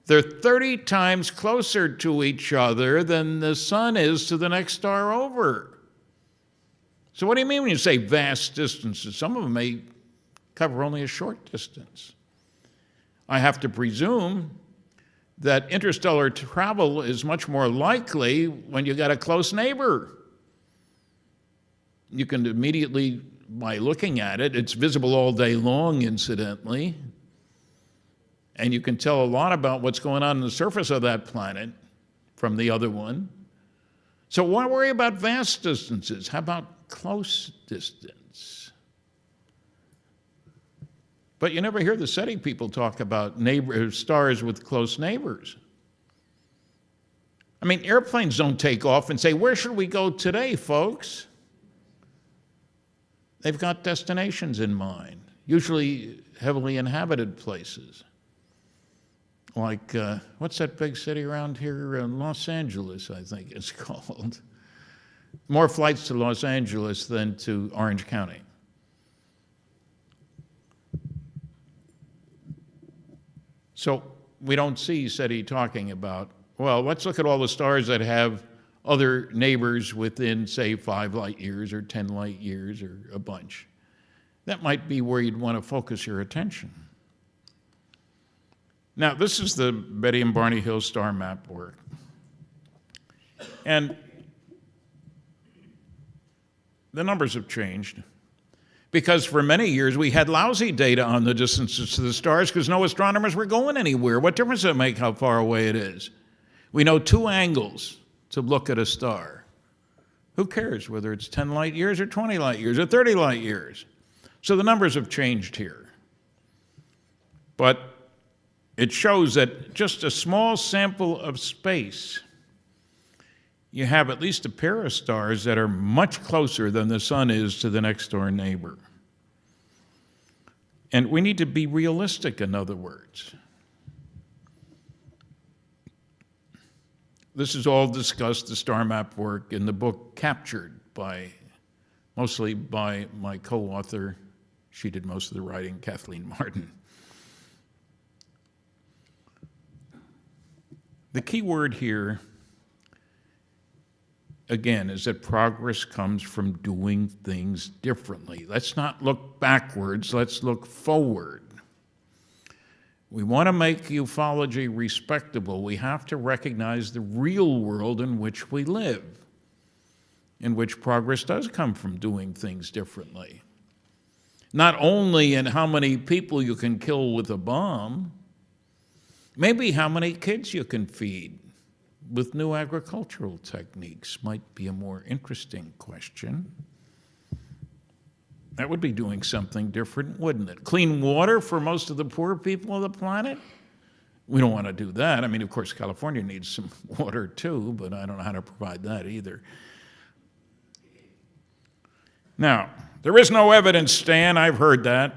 They're 30 times closer to each other than the sun is to the next star over. So what do you mean when you say vast distances? Some of them may cover only a short distance. I have to presume that interstellar travel is much more likely when you got a close neighbor. You can immediately, by looking at it, it's visible all day long, incidentally, and you can tell a lot about what's going on the surface of that planet from the other one. So why worry about vast distances? How about close distance? But you never hear the SETI people talk about stars with close neighbors. I mean, airplanes don't take off and say, where should we go today, folks? They've got destinations in mind, usually heavily inhabited places. Like, what's that big city around here? Los Angeles, I think it's called. More flights to Los Angeles than to Orange County. So we don't see SETI talking about, well, let's look at all the stars that have other neighbors within, say, 5 light years or 10 light years or a bunch. That might be where you'd want to focus your attention. Now, this is the Betty and Barney Hill star map work. And the numbers have changed because for many years we had lousy data on the distances to the stars because no astronomers were going anywhere. What difference does it make how far away it is? We know 2 angles to look at a star. Who cares whether it's 10 light years or 20 light years or 30 light years? So the numbers have changed here. But it shows that just a small sample of space, you have at least a pair of stars that are much closer than the sun is to the next door neighbor. And we need to be realistic, in other words. This is all discussed, the star map work, in the book Captured, mostly by my co-author. She did most of the writing, Kathleen Martin. The key word here, again, is that progress comes from doing things differently. Let's not look backwards, let's look forward. We want to make ufology respectable. We have to recognize the real world in which we live, in which progress does come from doing things differently. Not only in how many people you can kill with a bomb, maybe how many kids you can feed with new agricultural techniques might be a more interesting question. That would be doing something different, wouldn't it? Clean water for most of the poor people of the planet? We don't want to do that. I mean, of course, California needs some water too, but I don't know how to provide that either. Now, there is no evidence, Stan. I've heard that.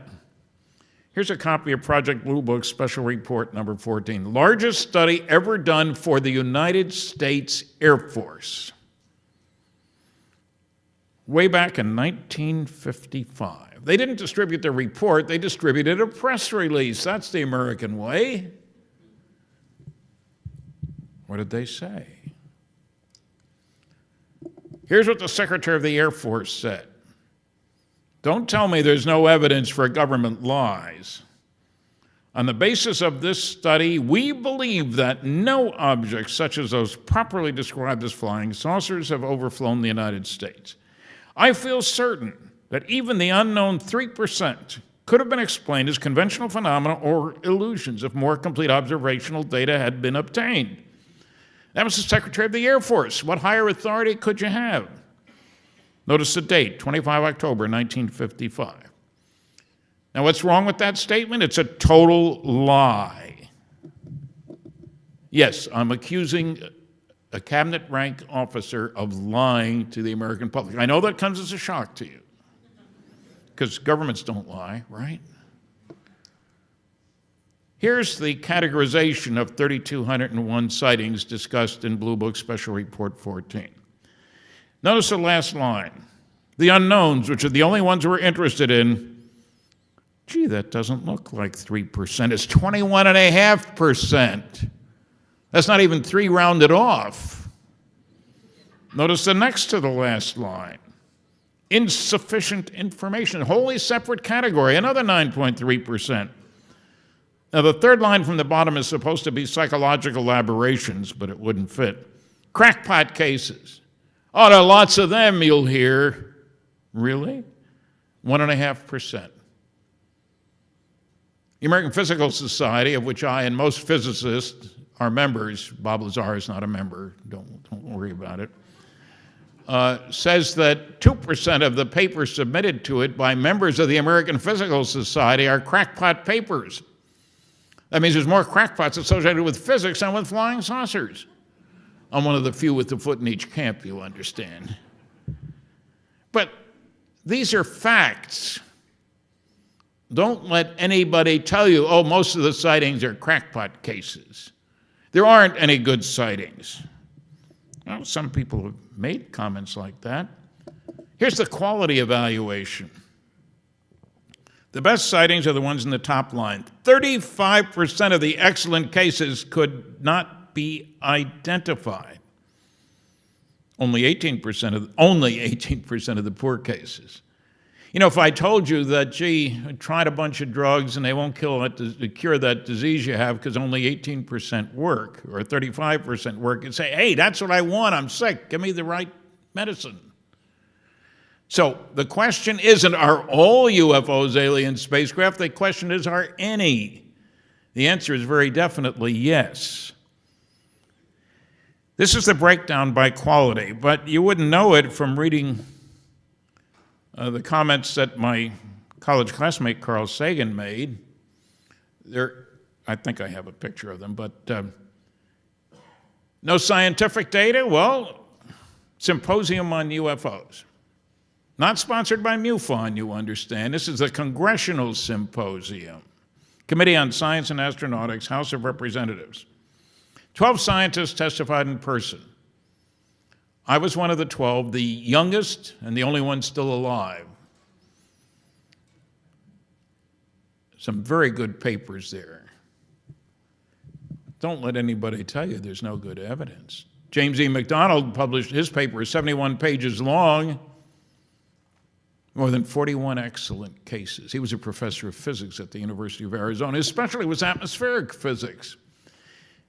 Here's a copy of Project Blue Book Special Report number 14. Largest study ever done for the United States Air Force. Way back in 1955. They didn't distribute the report, they distributed a press release. That's the American way. What did they say? Here's what the Secretary of the Air Force said. Don't tell me there's no evidence for government lies. On the basis of this study, we believe that no objects such as those properly described as flying saucers have overflown the United States. I feel certain that even the unknown 3% could have been explained as conventional phenomena or illusions if more complete observational data had been obtained. That was the Secretary of the Air Force. What higher authority could you have? Notice the date, 25 October 1955. Now, what's wrong with that statement? It's a total lie. Yes, I'm accusing a cabinet rank officer of lying to the American public. I know that comes as a shock to you, because governments don't lie, right? Here's the categorization of 3,201 sightings discussed in Blue Book Special Report 14. Notice the last line. The unknowns, which are the only ones we're interested in, gee, that doesn't look like 3%. It's 21.5%. That's not even 3 rounded off. Notice the next to the last line. Insufficient information, wholly separate category, another 9.3%. Now, the third line from the bottom is supposed to be psychological aberrations, but it wouldn't fit. Crackpot cases. Oh, there are lots of them, you'll hear. Really? 1.5%. The American Physical Society, of which I and most physicists are members, Bob Lazar is not a member, don't worry about it, says that 2% of the papers submitted to it by members of the American Physical Society are crackpot papers. That means there's more crackpots associated with physics than with flying saucers. I'm one of the few with a foot in each camp, you understand. But these are facts. Don't let anybody tell you, oh, most of the sightings are crackpot cases. There aren't any good sightings. Well, some people have made comments like that. Here's the quality evaluation. The best sightings are the ones in the top line. 35% of the excellent cases could not be identified. Only 18% of the poor cases. You know, if I told you that, gee, I tried a bunch of drugs and they won't cure that disease you have because only 18% work, or 35% work, you'd say, hey, that's what I want, I'm sick, give me the right medicine. So the question isn't, are all UFOs alien spacecraft? The question is, are any? The answer is very definitely yes. This is the breakdown by quality, but you wouldn't know it from reading the comments that my college classmate Carl Sagan made. I think I have a picture of them, but no scientific data? Well, Symposium on UFOs. Not sponsored by MUFON, you understand. This is a congressional symposium. Committee on Science and Astronautics, House of Representatives. 12 scientists testified in person. I was one of the 12, the youngest and the only one still alive. Some very good papers there. Don't let anybody tell you there's no good evidence. James E. McDonald published his paper, 71 pages long, more than 41 excellent cases. He was a professor of physics at the University of Arizona. His specialty was atmospheric physics.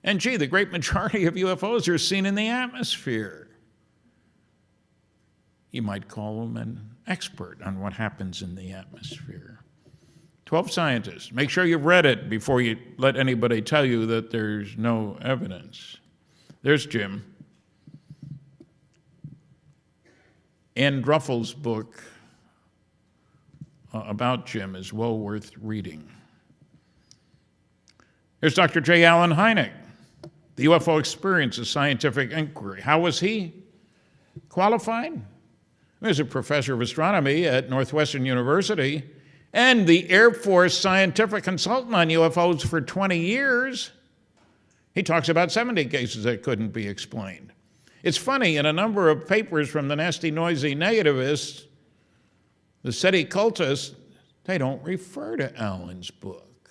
And gee, the great majority of UFOs are seen in the atmosphere. You might call him an expert on what happens in the atmosphere. 12 scientists. Make sure you've read it before you let anybody tell you that there's no evidence. There's Jim. Ann Druffel's book about Jim is well worth reading. There's Dr. J. Allen Hynek, The UFO Experience, a Scientific Inquiry. How was he qualified? He was a professor of astronomy at Northwestern University and the Air Force scientific consultant on UFOs for 20 years. He talks about 70 cases that couldn't be explained. It's funny, in a number of papers from the nasty, noisy negativists, the SETI cultists, they don't refer to Allen's book,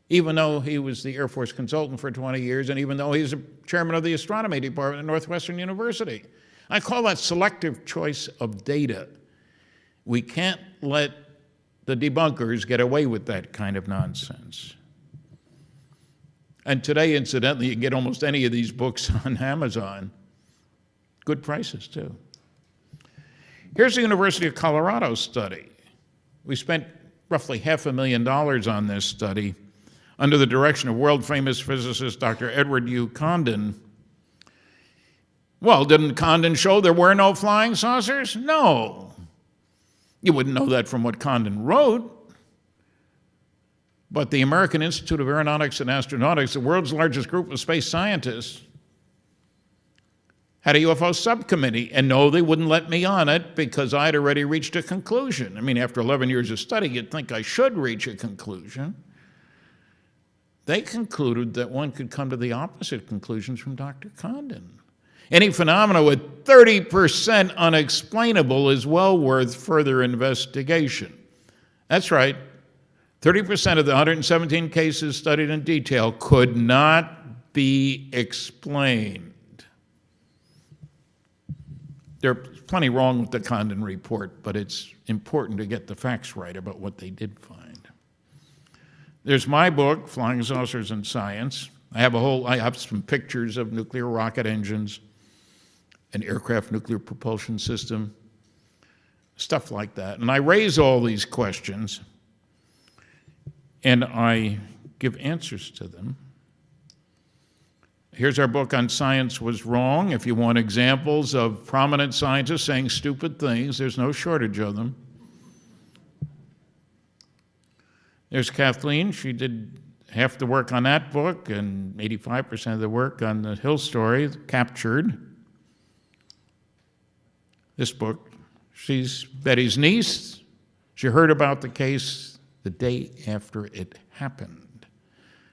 even though he was the Air Force consultant for 20 years and even though he's a chairman of the astronomy department at Northwestern University. I call that selective choice of data. We can't let the debunkers get away with that kind of nonsense. And today, incidentally, you can get almost any of these books on Amazon. Good prices, too. Here's the University of Colorado study. We spent roughly $500,000 on this study under the direction of world-famous physicist Dr. Edward U. Condon. Well, didn't Condon show there were no flying saucers? No. You wouldn't know that from what Condon wrote. But the American Institute of Aeronautics and Astronautics, the world's largest group of space scientists, had a UFO subcommittee, and no, they wouldn't let me on it because I'd already reached a conclusion. I mean, after 11 years of study, you'd think I should reach a conclusion. They concluded that one could come to the opposite conclusions from Dr. Condon. Any phenomena with 30% unexplainable is well worth further investigation. That's right. 30% of the 117 cases studied in detail could not be explained. There's plenty wrong with the Condon report, but it's important to get the facts right about what they did find. There's my book, Flying Saucers and Science. I have some pictures of nuclear rocket engines, an aircraft nuclear propulsion system, stuff like that. And I raise all these questions, and I give answers to them. Here's our book on Science Was Wrong. If you want examples of prominent scientists saying stupid things, there's no shortage of them. There's Kathleen. She did half the work on that book and 85% of the work on the Hill story, Captured. This book, she's Betty's niece. She heard about the case the day after it happened.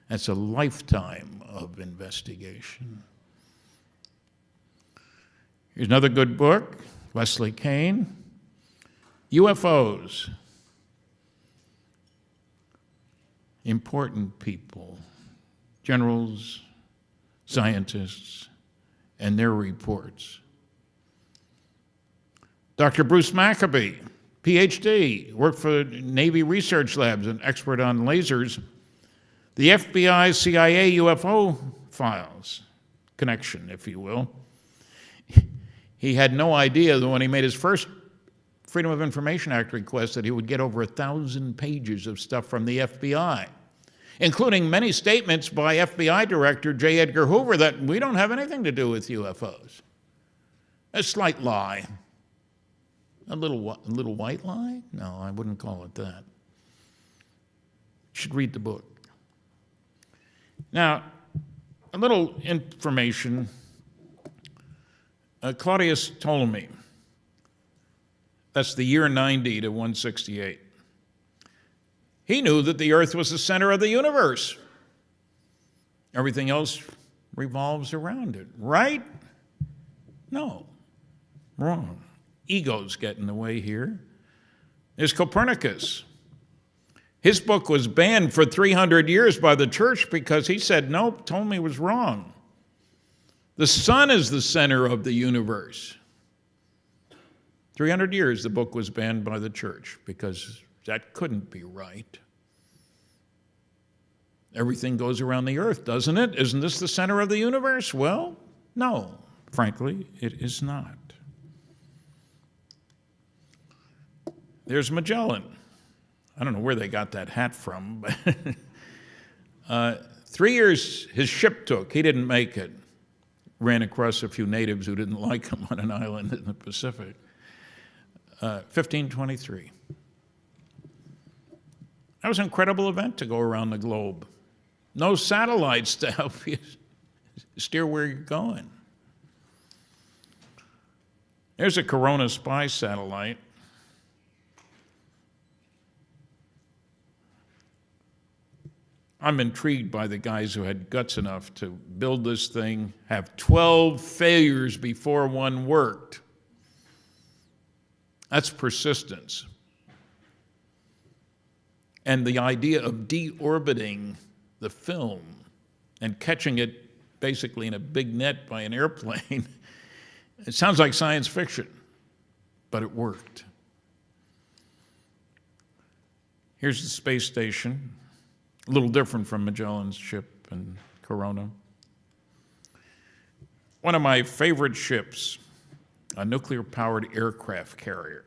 That's a lifetime of investigation. Here's another good book, Leslie Kean, UFOs. Important people, generals, scientists, and their reports. Dr. Bruce Maccabee, PhD, worked for Navy Research Labs, an expert on lasers. The FBI, CIA UFO files, connection, if you will. He had no idea that when he made his first Freedom of Information Act request that he would get over 1,000 pages of stuff from the FBI, including many statements by FBI Director J. Edgar Hoover that we don't have anything to do with UFOs. A slight lie. A little white lie? No, I wouldn't call it that. You should read the book. Now, a little information. Claudius Ptolemy, that's the year 90 to 168. He knew that the earth was the center of the universe. Everything else revolves around it, right? No, wrong. Egos get in the way here. There's Copernicus. His book was banned for 300 years by the church because he said, nope, Ptolemy was wrong. The sun is the center of the universe. 300 years the book was banned by the church because that couldn't be right. Everything goes around the earth, doesn't it? Isn't this the center of the universe? Well, no, frankly, it is not. There's Magellan. I don't know where they got that hat from, but 3 years his ship took. He didn't make it. Ran across a few natives who didn't like him on an island in the Pacific. 1523. That was an incredible event to go around the globe. No satellites to help you steer where you're going. There's a Corona spy satellite. I'm intrigued by the guys who had guts enough to build this thing, have 12 failures before one worked. That's persistence. And the idea of deorbiting the film and catching it basically in a big net by an airplane, it sounds like science fiction, but it worked. Here's the space station, a little different from Magellan's ship and Corona. One of my favorite ships, a nuclear-powered aircraft carrier.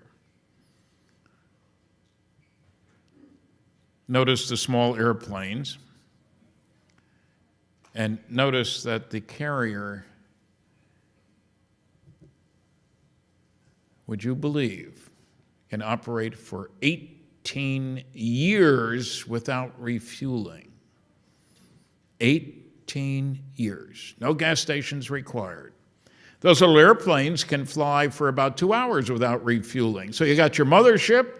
Notice the small airplanes, and notice that the carrier, would you believe, can operate for 18 years without refueling. 18 years. No gas stations required. Those little airplanes can fly for about 2 hours without refueling. So you got your mothership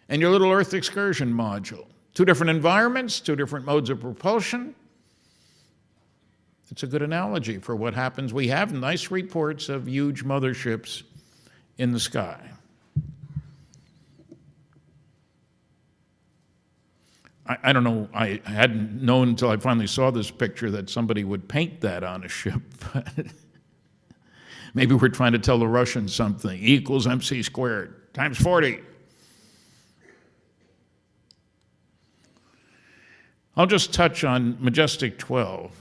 and your little Earth excursion module. Two different environments, two different modes of propulsion. It's a good analogy for what happens. We have nice reports of huge motherships in the sky. I don't know, I hadn't known until I finally saw this picture that somebody would paint that on a ship. Maybe we're trying to tell the Russians something. E equals MC squared times 40. I'll just touch on Majestic 12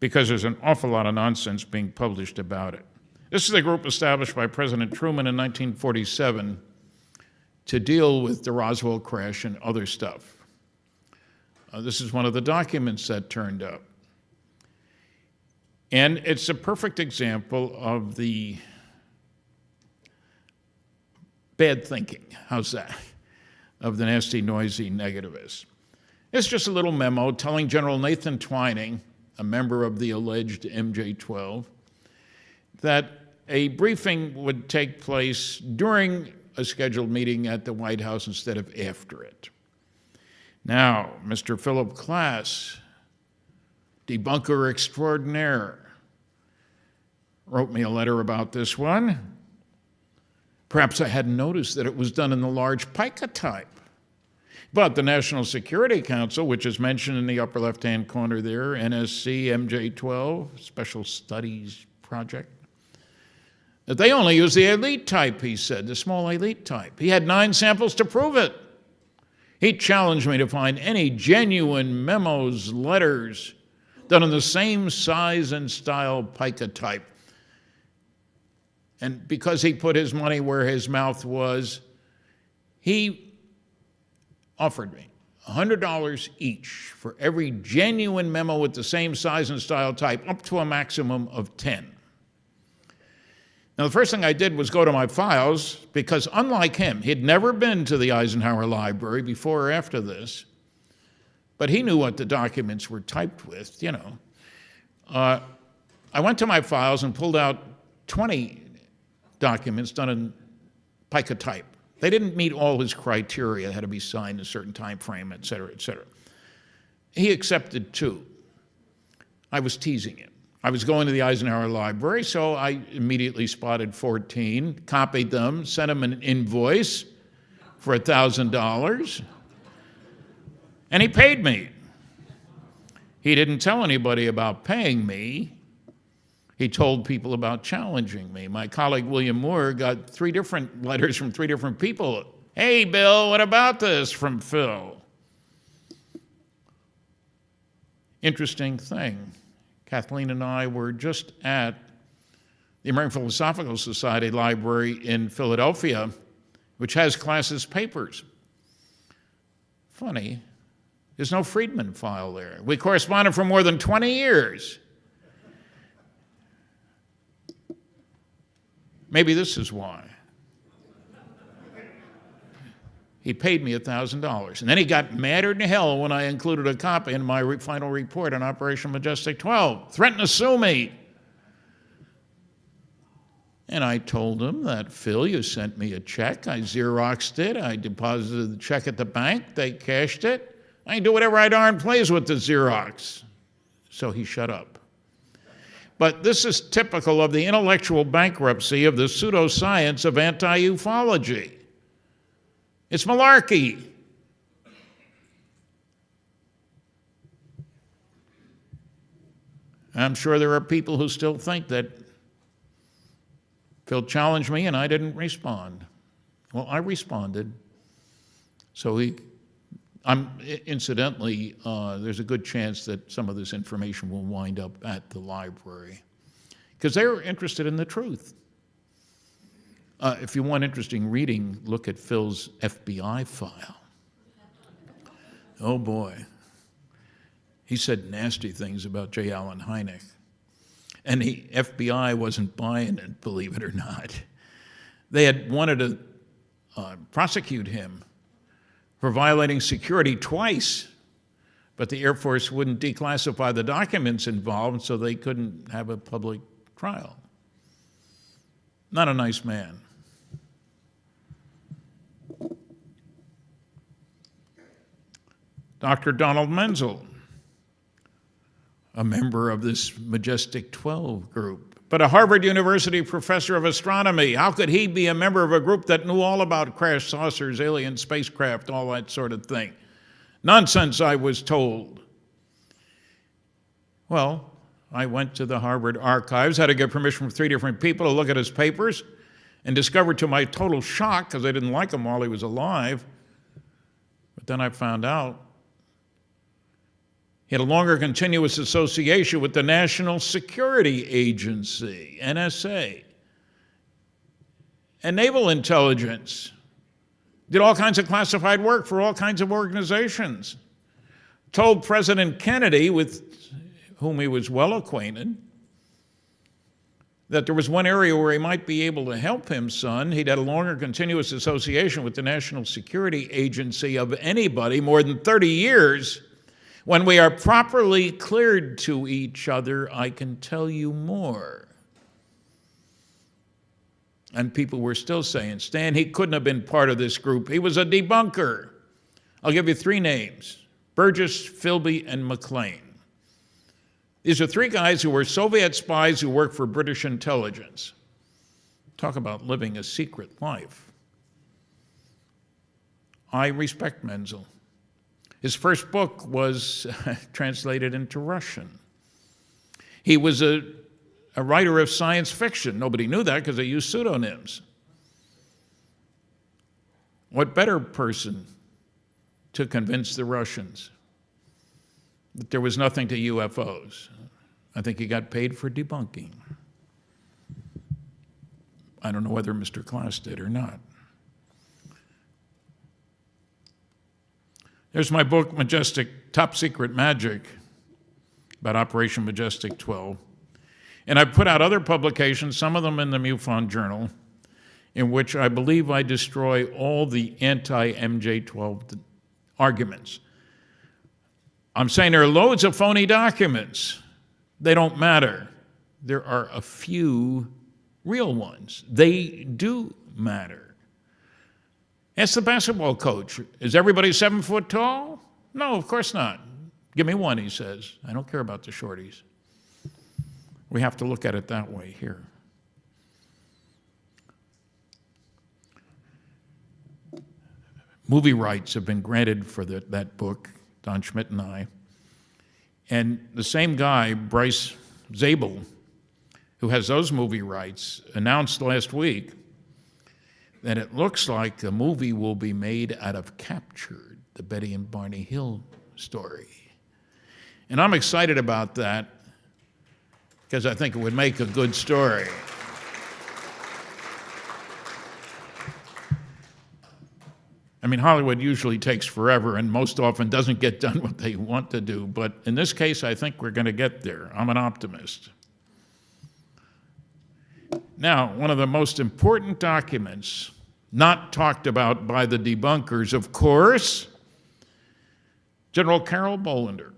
because there's an awful lot of nonsense being published about it. This is a group established by President Truman in 1947 to deal with the Roswell crash and other stuff. This is one of the documents that turned up. And it's a perfect example of the bad thinking, how's that, of the nasty, noisy negativists. It's just a little memo telling General Nathan Twining, a member of the alleged MJ-12, that a briefing would take place during a scheduled meeting at the White House instead of after it. Now, Mr. Philip Klass, debunker extraordinaire, wrote me a letter about this one. Perhaps I hadn't noticed that it was done in the large pica type. But the National Security Council, which is mentioned in the upper left-hand corner there, NSC MJ-12, Special Studies Project, that they only use the elite type, he said, the small elite type. He had 9 samples to prove it. He challenged me to find any genuine memos, letters, done in the same size and style pica type. And because he put his money where his mouth was, he offered me $100 each for every genuine memo with the same size and style type, up to a maximum of 10. Now, the first thing I did was go to my files, because unlike him, he'd never been to the Eisenhower Library before or after this, but he knew what the documents were typed with, you know. I went to my files and pulled out 20 documents done in pica type. They didn't meet all his criteria, had to be signed in a certain time frame, et cetera, et cetera. He accepted 2. I was teasing him. I was going to the Eisenhower Library, so I immediately spotted 14, copied them, sent him an invoice for $1,000, and he paid me. He didn't tell anybody about paying me. He told people about challenging me. My colleague William Moore got 3 different letters from 3 different people. Hey, Bill, what about this? From Phil. Interesting thing. Kathleen and I were just at the American Philosophical Society Library in Philadelphia, which has Class's papers. Funny, there's no Friedman file there. We corresponded for more than 20 years. Maybe this is why. He paid me $1,000. And then he got madder than hell when I included a copy in my final report on Operation Majestic 12. Threatened to sue me. And I told him that, Phil, you sent me a check. I Xeroxed it. I deposited the check at the bank. They cashed it. I can do whatever I darn please with the Xerox. So he shut up. But this is typical of the intellectual bankruptcy of the pseudoscience of anti-ufology. It's malarkey. I'm sure there are people who still think that Phil challenged me and I didn't respond. Well, I responded. So incidentally, there's a good chance that some of this information will wind up at the library because they were interested in the truth. If you want interesting reading, look at Phil's FBI file. Oh boy. He said nasty things about J. Allen Hynek. And the FBI wasn't buying it, believe it or not. They had wanted to prosecute him for violating security twice, but the Air Force wouldn't declassify the documents involved, so they couldn't have a public trial. Not a nice man. Dr. Donald Menzel, a member of this Majestic 12 group, but a Harvard University professor of astronomy. How could he be a member of a group that knew all about crashed saucers, alien spacecraft, all that sort of thing? Nonsense, I was told. Well, I went to the Harvard archives, had to get permission from 3 different people to look at his papers, and discovered to my total shock, because I didn't like him while he was alive, but then I found out he had a longer continuous association with the National Security Agency, NSA, and naval intelligence. Did all kinds of classified work for all kinds of organizations. Told President Kennedy, with whom he was well acquainted, that there was one area where he might be able to help him, son. He'd had a longer continuous association with the National Security Agency of anybody, more than 30 years. When we are properly cleared to each other, I can tell you more. And people were still saying, Stan, he couldn't have been part of this group. He was a debunker. I'll give you 3 names: Burgess, Philby, and McLean. These are 3 guys who were Soviet spies who worked for British intelligence. Talk about living a secret life. I respect Menzel. His first book was translated into Russian. He was a writer of science fiction. Nobody knew that because they used pseudonyms. What better person to convince the Russians that there was nothing to UFOs? I think he got paid for debunking. I don't know whether Mr. Class did or not. There's my book, Majestic Top Secret Magic, about Operation Majestic 12. And I've put out other publications, some of them in the MUFON Journal, in which I believe I destroy all the anti-MJ12 arguments. I'm saying there are loads of phony documents. They don't matter. There are a few real ones. They do matter. Ask the basketball coach, is everybody 7 foot tall? No, of course not. Give me one, he says. I don't care about the shorties. We have to look at it that way here. Movie rights have been granted for that book, Don Schmidt and I. And the same guy, Bryce Zabel, who has those movie rights, announced last week that it looks like the movie will be made out of Captured, the Betty and Barney Hill story. And I'm excited about that because I think it would make a good story. I mean, Hollywood usually takes forever and most often doesn't get done what they want to do, but in this case, I think we're going to get there. I'm an optimist. Now, one of the most important documents not talked about by the debunkers, of course, General Carol Bolender.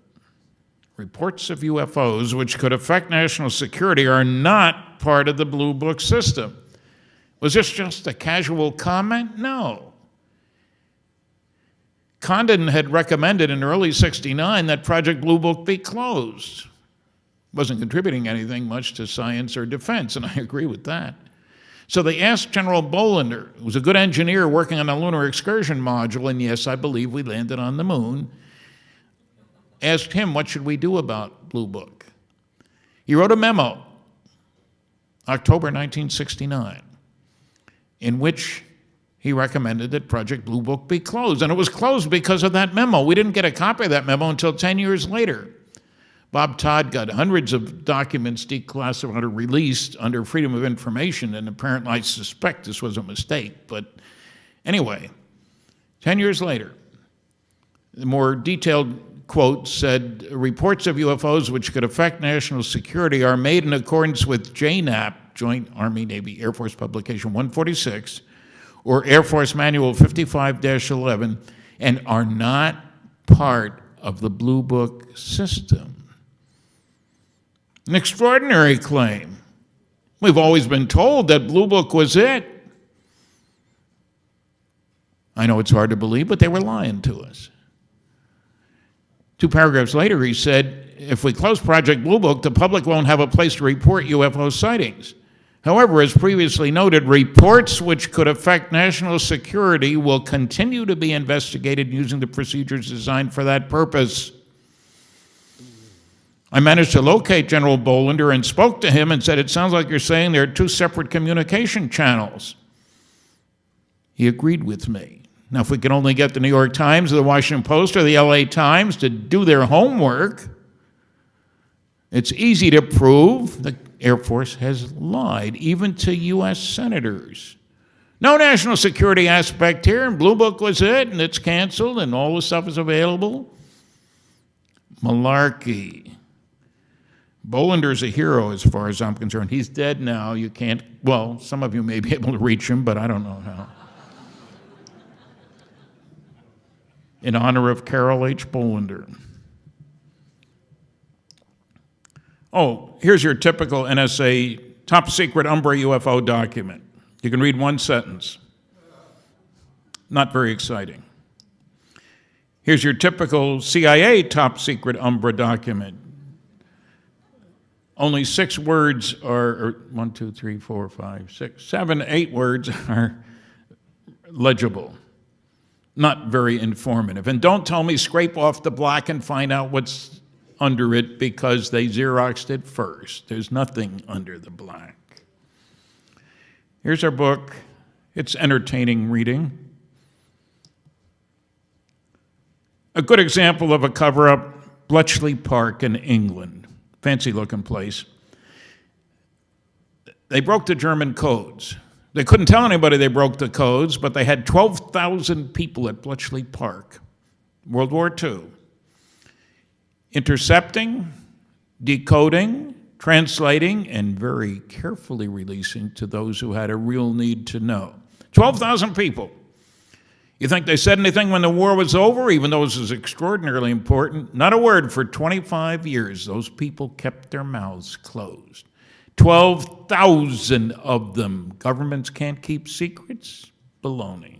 Reports of UFOs which could affect national security are not part of the Blue Book system. Was this just a casual comment? No. Condon had recommended in early '69 that Project Blue Book be closed. Wasn't contributing anything much to science or defense, and I agree with that. So they asked General Bolender, who was a good engineer working on a lunar excursion module, and yes, I believe we landed on the moon, asked him, what should we do about Blue Book? He wrote a memo, October 1969, in which he recommended that Project Blue Book be closed. And it was closed because of that memo. We didn't get a copy of that memo until 10 years later. Bob Todd got hundreds of documents declassified or released under Freedom of Information, and apparently I suspect this was a mistake. But anyway, 10 years later, the more detailed quote said, reports of UFOs which could affect national security are made in accordance with JNAP, Joint Army Navy Air Force Publication 146, or Air Force Manual 55-11, and are not part of the Blue Book system. An extraordinary claim. We've always been told that Blue Book was it. I know it's hard to believe, but they were lying to us. 2 paragraphs later, he said, if we close Project Blue Book, the public won't have a place to report UFO sightings. However, as previously noted, reports which could affect national security will continue to be investigated using the procedures designed for that purpose. I managed to locate General Bolender and spoke to him and said, it sounds like you're saying there are 2 separate communication channels. He agreed with me. Now, if we could only get the New York Times or the Washington Post or the LA Times to do their homework, it's easy to prove the Air Force has lied, even to U.S. senators. No national security aspect here, and Blue Book was it, and it's canceled, and all the stuff is available. Malarkey. Bolender's a hero as far as I'm concerned. He's dead now. You can't, well, some of you may be able to reach him, but I don't know how. In honor of Carol H. Bolender. Oh, here's your typical NSA top secret Umbra UFO document. You can read one sentence. Not very exciting. Here's your typical CIA top secret Umbra document. Only 6 words or 1, 2, 3, 4, 5, 6, 7, 8 words are legible. Not very informative. And don't tell me scrape off the black and find out what's under it because they Xeroxed it first. There's nothing under the black. Here's our book. It's entertaining reading. A good example of a cover-up, Bletchley Park in England. Fancy-looking place. They broke the German codes. They couldn't tell anybody they broke the codes, but they had 12,000 people at Bletchley Park, World War II, intercepting, decoding, translating, and very carefully releasing to those who had a real need to know. 12,000 people. You think they said anything when the war was over, even though this is extraordinarily important? Not a word. For 25 years, those people kept their mouths closed. 12,000 of them. Governments can't keep secrets? Baloney.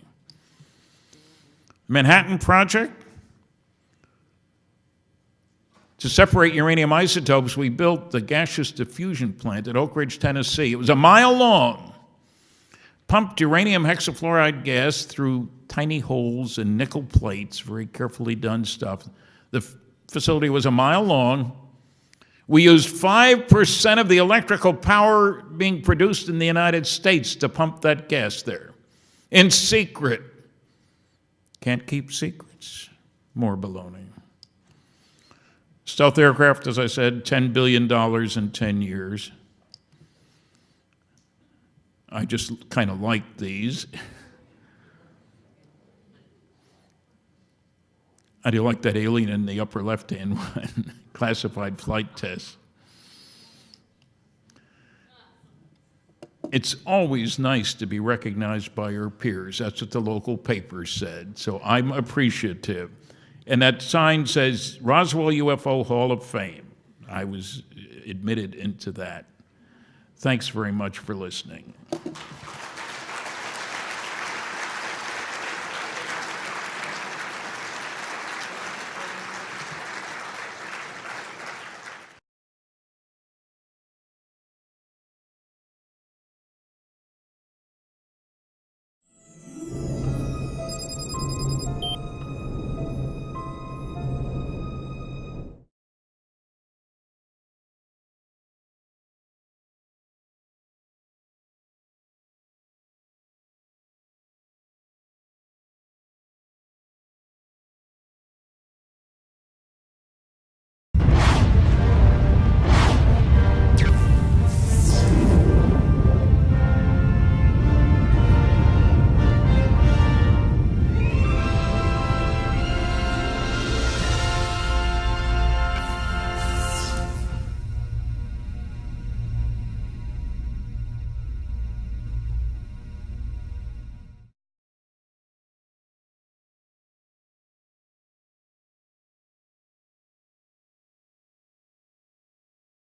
Manhattan Project. To separate uranium isotopes, we built the gaseous diffusion plant at Oak Ridge, Tennessee. It was a mile long. Pumped uranium hexafluoride gas through tiny holes in nickel plates, very carefully done stuff. The facility was a mile long. We used 5% of the electrical power being produced in the United States to pump that gas there. In secret. Can't keep secrets. More baloney. Stealth aircraft, as I said, $10 billion in 10 years. I just kind of like these. I do like that alien in the upper left-hand one, classified flight test. It's always nice to be recognized by your peers. That's what the local paper said, so I'm appreciative. And that sign says Roswell UFO Hall of Fame. I was admitted into that. Thanks very much for listening.